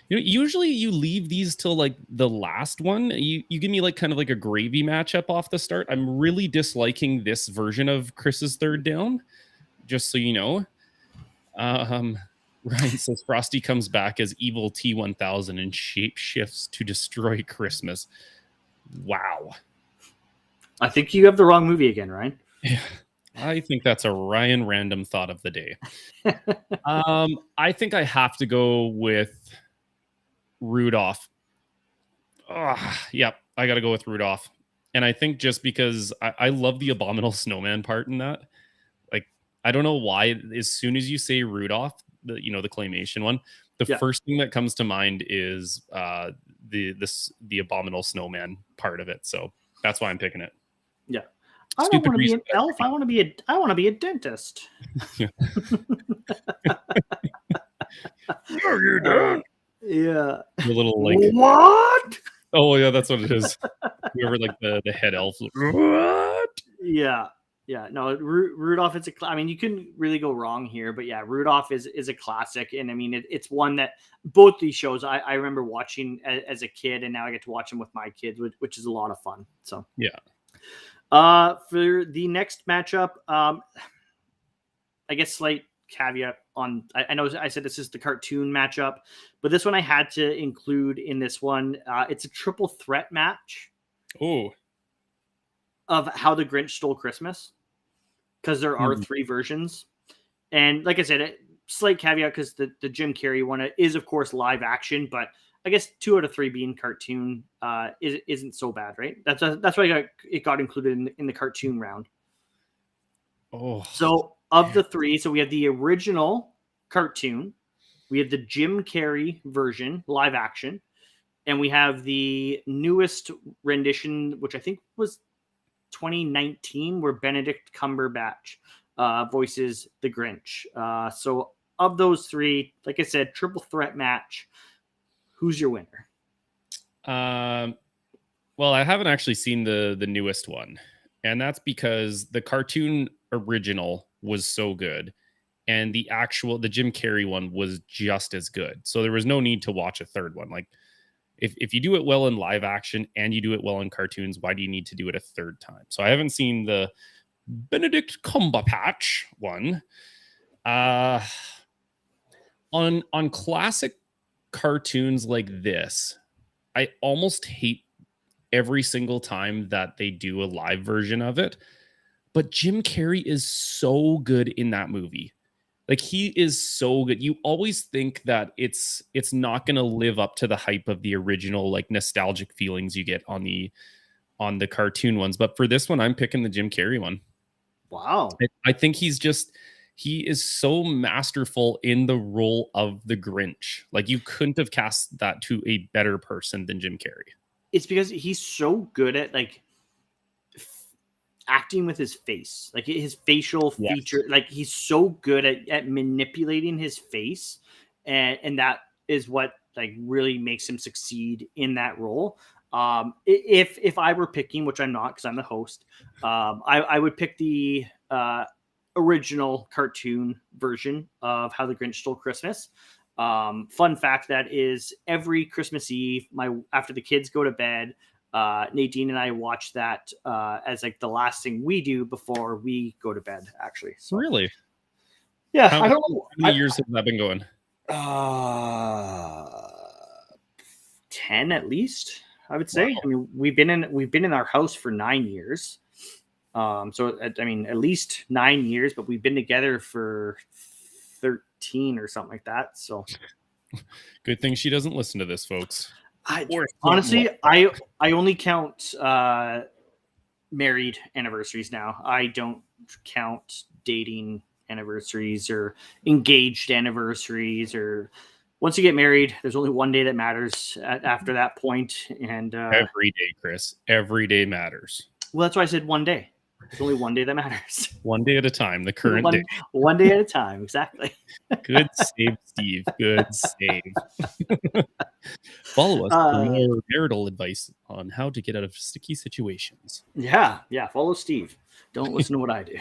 Usually you leave these till like the last one. You give me like kind of like a gravy matchup off the start. I'm really disliking this version of Chris's third down, just so you know. Ryan says Frosty comes back as evil T-1000 and shape shifts to destroy Christmas. Wow. I think you have the wrong movie again, Ryan. Yeah. I think that's a Ryan random thought of the day. I think I have to go with Rudolph. Yep, I got to go with Rudolph. And I think just because I love the abominable snowman part in that. Like, I don't know why, as soon as you say Rudolph, the claymation one, the first thing that comes to mind is the abominable snowman part of it. So that's why I'm picking it. Yeah. I don't want to be an elf. I want to be a dentist. No, you don't. Yeah. The little like what? Oh yeah, that's what it is. Whoever like the head elf. What? Yeah. Yeah. No, Rudolph is I mean, you couldn't really go wrong here, but yeah, Rudolph is a classic. And I mean, it's one that both these shows I remember watching as a kid, and now I get to watch them with my kids, which is a lot of fun. So, yeah. For the next matchup, I guess slight caveat on, I know I said this is the cartoon matchup, but this one I had to include in this one. It's a triple threat match. Oh. Of How the Grinch Stole Christmas, because there are 3 versions. And like I said, slight caveat, because the Jim Carrey one is, of course, live action, but I guess 2 out of 3 being cartoon isn't so bad, right? That's why it got included in the cartoon round. Oh. So of the 3, so we have the original cartoon, we have the Jim Carrey version, live action, and we have the newest rendition, which I think was 2019, where Benedict Cumberbatch voices the Grinch. So of those 3, like I said, triple threat match. Who's your winner? Well, I haven't actually seen the newest one, and that's because the cartoon original was so good, and the Jim Carrey one was just as good. So there was no need to watch a third one. Like, if you do it well in live action and you do it well in cartoons, why do you need to do it a third time? So I haven't seen the Benedict Cumberbatch one. On classic cartoons like this, I almost hate every single time that they do a live version of it. But Jim Carrey is so good in that movie. Like, he is so good. You always think that it's not going to live up to the hype of the original, like, nostalgic feelings you get on the cartoon ones. But for this one, I'm picking the Jim Carrey one. Wow. I think he is so masterful in the role of the Grinch. Like, you couldn't have cast that to a better person than Jim Carrey. It's because he's so good at, like, acting with his face, like his facial feature. Like, he's so good at manipulating his face, and that is what, like, really makes him succeed in that role. If I were picking, which I'm not because I'm the host, I would pick the original cartoon version of How the Grinch Stole Christmas. Fun fact, that is every Christmas Eve, after the kids go to bed, Nadine and I watch that as, like, the last thing we do before we go to bed, actually. So, really? Yeah. I don't know. How many years have that been going? 10 at least, I would say. Wow. I mean, we've been in our house for 9 years. So I mean, at least 9 years, but we've been together for 13 or something like that. So good thing she doesn't listen to this, folks. Honestly, I only count married anniversaries now. I don't count dating anniversaries or engaged anniversaries. Or once you get married, there's only one day that matters after that point. And every day, Chris, every day matters. Well, that's why I said one day. There's only one day that matters. One day at a time. The current day. One day at a time. Exactly. Good save, Steve. Good save. Follow us for more marital advice on how to get out of sticky situations. Yeah. Follow Steve. Don't listen to what I do.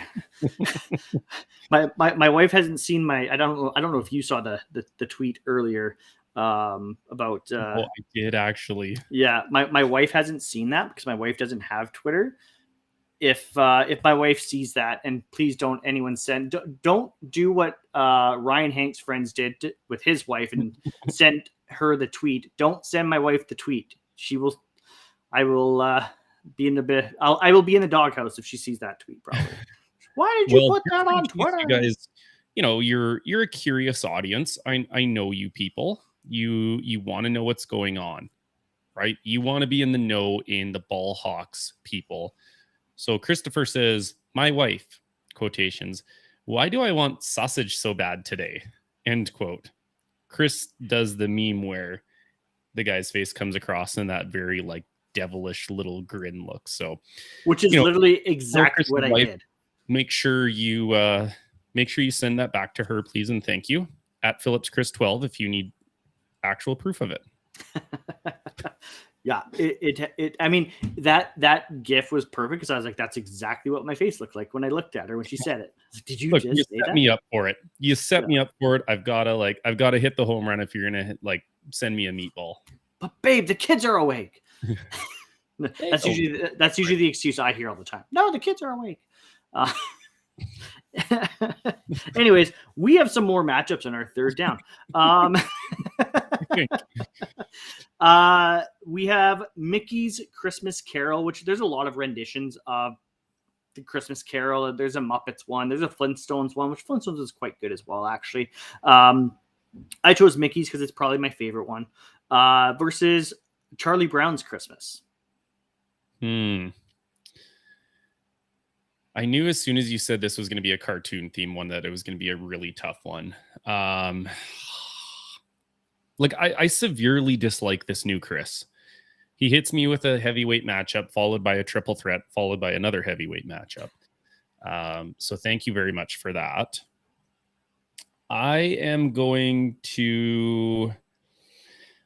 My wife hasn't seen I don't know if you saw the tweet earlier about. I did, actually. Yeah, my wife hasn't seen that because my wife doesn't have Twitter. If my wife sees that, and please don't do what Ryan Hank's friends did with his wife and send her the tweet. Don't send my wife the tweet. I will be in the doghouse if she sees that tweet. Probably. Why did you put that on Twitter? You guys, you're a curious audience. I know you people. You want to know what's going on, right? You want to be in the know in the Ball Hawks people. So Christopher says, my wife, quotations, why do I want sausage so bad today? End quote. Chris does the meme where the guy's face comes across in that very, like, devilish little grin look. So, which is literally exactly what I did. Make sure you send that back to her, please, and thank you. At Phillips Chris 12 if you need actual proof of it. Yeah, I mean, that GIF was perfect because I was like, that's exactly what my face looked like when I looked at her when she said it. I was like, did you just say set that? me up for it. You set me up for it. I've got to hit the home run if you're gonna send me a meatball. But babe, the kids are awake. That's usually the excuse I hear all the time. No, the kids are awake. Anyways, we have some more matchups on our third down. We have Mickey's Christmas Carol, which there's a lot of renditions of the Christmas Carol. There's a Muppets one. There's a Flintstones one, which Flintstones is quite good as well, actually. I chose Mickey's because it's probably my favorite one. Versus Charlie Brown's Christmas. I knew as soon as you said this was going to be a cartoon theme one that it was going to be a really tough one. I severely dislike this new Chris. He hits me with a heavyweight matchup, followed by a triple threat, followed by another heavyweight matchup. So thank you very much for that. I am going to...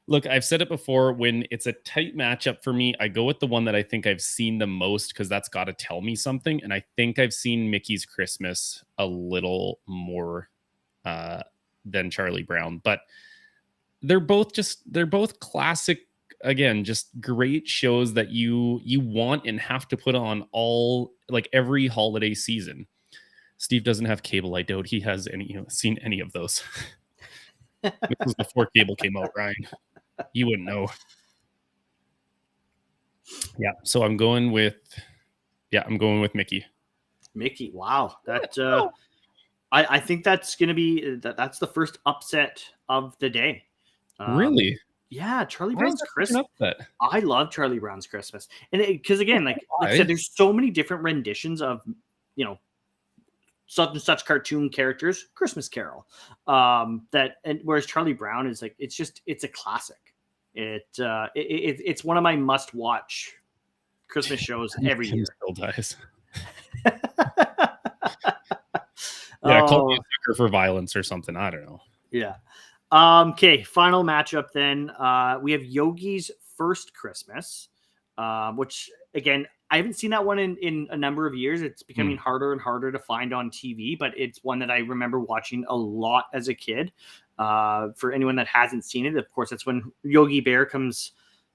Look, I've said it before, when it's a tight matchup for me, I go with the one that I think I've seen the most because that's got to tell me something. And I think I've seen Mickey's Christmas a little more than Charlie Brown. But they're both classic, again, just great shows that you want and have to put on every holiday season. Steve doesn't have cable. I doubt he has seen any of those. This was before cable came out, Ryan. You wouldn't know. Yeah, so I'm going with Mickey. Mickey, wow. That I think that's going to be that's the first upset of the day. Really? Yeah, Charlie Brown's Christmas. I love Charlie Brown's Christmas. And because again, like I said, there's so many different renditions of, such and such cartoon characters, Christmas Carol. Whereas Charlie Brown is it's a classic. It's one of my must-watch Christmas shows every year. Still dies. Call me a sucker for violence or something. I don't know. Yeah. Okay, final matchup then. We have Yogi's First Christmas, which, again, I haven't seen that one in a number of years. It's becoming harder and harder to find on TV, but it's one that I remember watching a lot as a kid. For anyone that hasn't seen it, of course, that's when Yogi Bear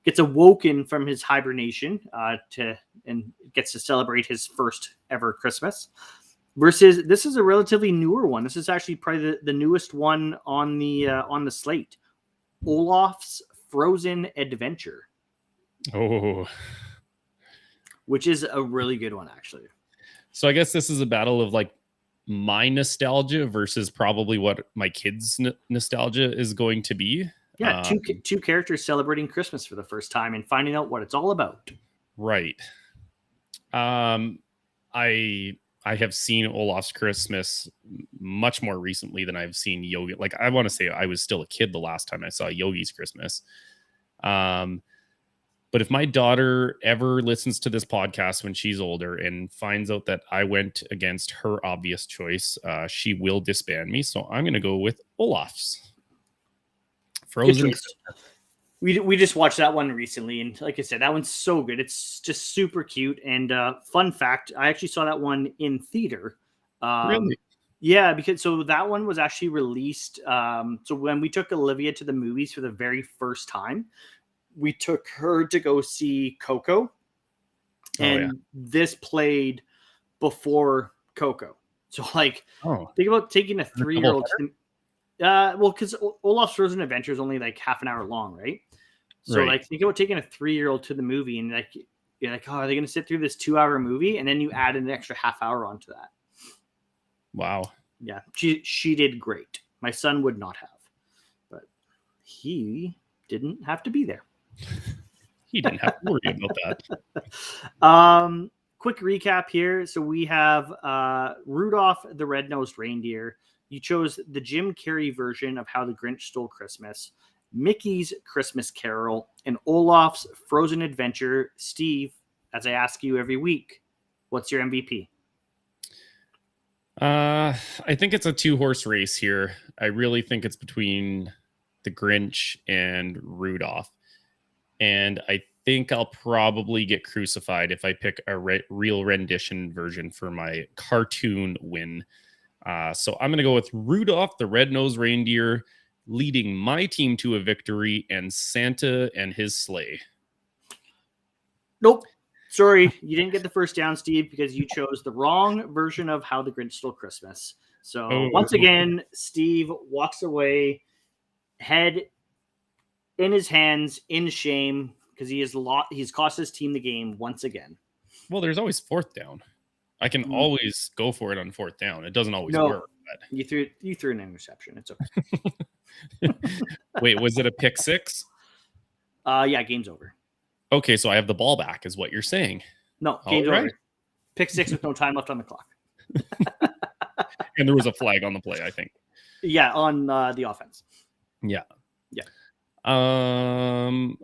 gets awoken from his hibernation and gets to celebrate his first ever Christmas. Versus, this is a relatively newer one. This is actually probably the newest one on the slate. Olaf's Frozen Adventure. Oh. Which is a really good one, actually. So I guess this is a battle of my nostalgia versus probably what my kids' nostalgia is going to be. Yeah, two characters celebrating Christmas for the first time and finding out what it's all about. Right. I have seen Olaf's Christmas much more recently than I've seen Yogi. I want to say I was still a kid the last time I saw Yogi's Christmas. But if my daughter ever listens to this podcast when she's older and finds out that I went against her obvious choice, she will disband me. So I'm going to go with Olaf's Frozen. We just watched that one recently, and like I said, that one's so good. It's just super cute. And fun fact, I actually saw that one in theater. Really? Yeah, because that one was actually released. So when we took Olivia to the movies for the very first time, we took her to go see Coco, and this played before Coco. So think about taking a 3-year-old. Because Olaf's Frozen Adventure is only half an hour long, right? So think about taking a 3-year-old to the movie and you're like, oh, are they going to sit through this 2-hour movie? And then you add an extra half hour onto that. Wow. Yeah, she did great. My son would not have, but he didn't have to be there. He didn't have to worry about that. Quick recap here. So we have Rudolph the Red-Nosed Reindeer. You chose the Jim Carrey version of How the Grinch Stole Christmas, Mickey's Christmas Carol, and Olaf's Frozen Adventure. Steve, as I ask you every week, what's your MVP? I think it's a 2-horse race here. I really think it's between the Grinch, and Rudolph. And I think I'll probably get crucified if I pick a real rendition version for my cartoon win. So I'm going to go with Rudolph the Red-Nosed Reindeer leading my team to a victory and Santa and his sleigh. Nope. Sorry, you didn't get the first down, Steve, because you chose the wrong version of How the Grinch Stole Christmas. So once again, Steve walks away, head in his hands, in shame, because he's cost his team the game once again. Well, there's always fourth down. I can always go for it on fourth down. It doesn't always work. But... You threw an interception. It's okay. Wait, was it a pick six? Yeah, game's over. Okay, so I have the ball back, is what you're saying. No, game's over. Pick six with no time left on the clock. And there was a flag on the play, I think. Yeah, on the offense. Yeah. Yeah.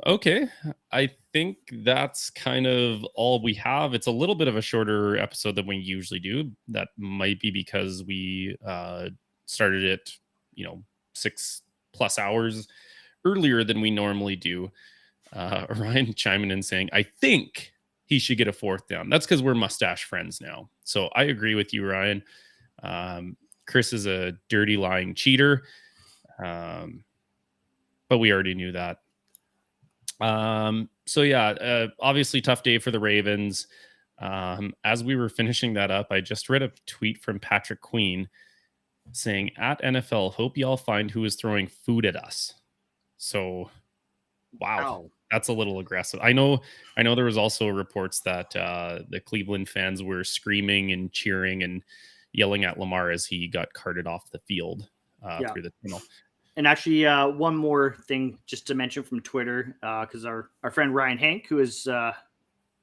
Okay. I think that's kind of all we have. It's a little bit of a shorter episode than we usually do. That might be because we started it, 6+ hours earlier than we normally do. Ryan chiming in saying, I think he should get a fourth down. That's because we're mustache friends now. So I agree with you, Ryan. Chris is a dirty, lying cheater. But we already knew that. So yeah, obviously tough day for the Ravens. As we were finishing that up, I just read a tweet from Patrick Queen saying, at NFL, hope y'all find who is throwing food at us. So, wow. That's a little aggressive. I know there was also reports that the Cleveland fans were screaming and cheering and yelling at Lamar as he got carted off the field through the tunnel. And actually, one more thing just to mention from Twitter, because our friend Ryan Hank, who has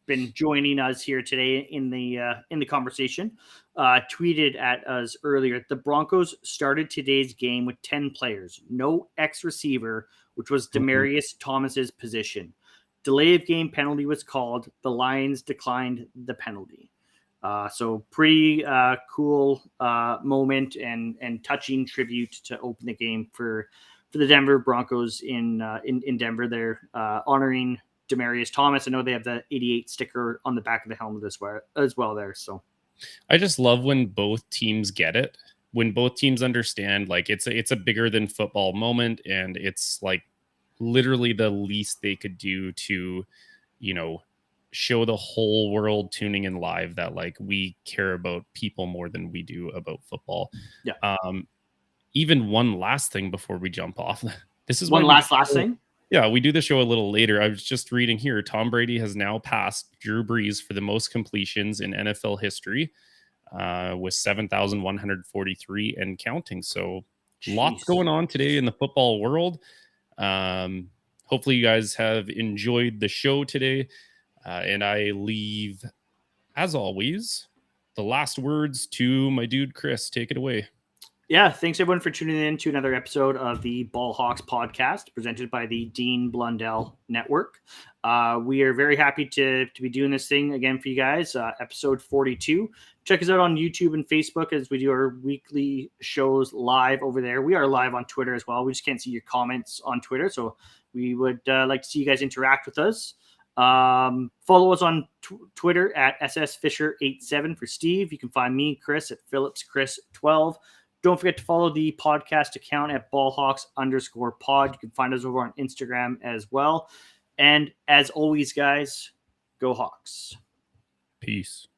been joining us here today in the conversation, tweeted at us earlier. The Broncos started today's game with 10 players, no ex-receiver, which was Demaryius Thomas's position. Delay of game penalty was called. The Lions declined the penalty. So pretty cool moment and touching tribute to open the game for the Denver Broncos in Denver. They're honoring Demaryius Thomas. I know they have the 88 sticker on the back of the helmet as well there. So I just love when both teams get it. When both teams understand, like it's a bigger than football moment, and it's like literally the least they could do to, show the whole world tuning in live that like we care about people more than we do about football. Yeah. Even one last thing before we jump off. This is one last thing. Yeah, we do the show a little later. I was just reading here. Tom Brady has now passed Drew Brees for the most completions in NFL history, with 7,143 and counting. So lots going on today in the football world. Hopefully you guys have enjoyed the show today. And I leave, as always, the last words to my dude, Chris. Take it away. Yeah, thanks everyone for tuning in to another episode of the Ball Hawks podcast presented by the Dean Blundell Network. We are very happy to be doing this thing again for you guys. Episode 42. Check us out on YouTube and Facebook as we do our weekly shows live over there. We are live on Twitter as well. We just can't see your comments on Twitter, so we would like to see you guys interact with us. Follow us on Twitter at ssfisher87 for Steve. You can find me, Chris, at phillipschris12. Don't forget to follow the podcast account at ballhawks_pod. You can find us over on Instagram as well. And as always, guys, go Hawks. Peace.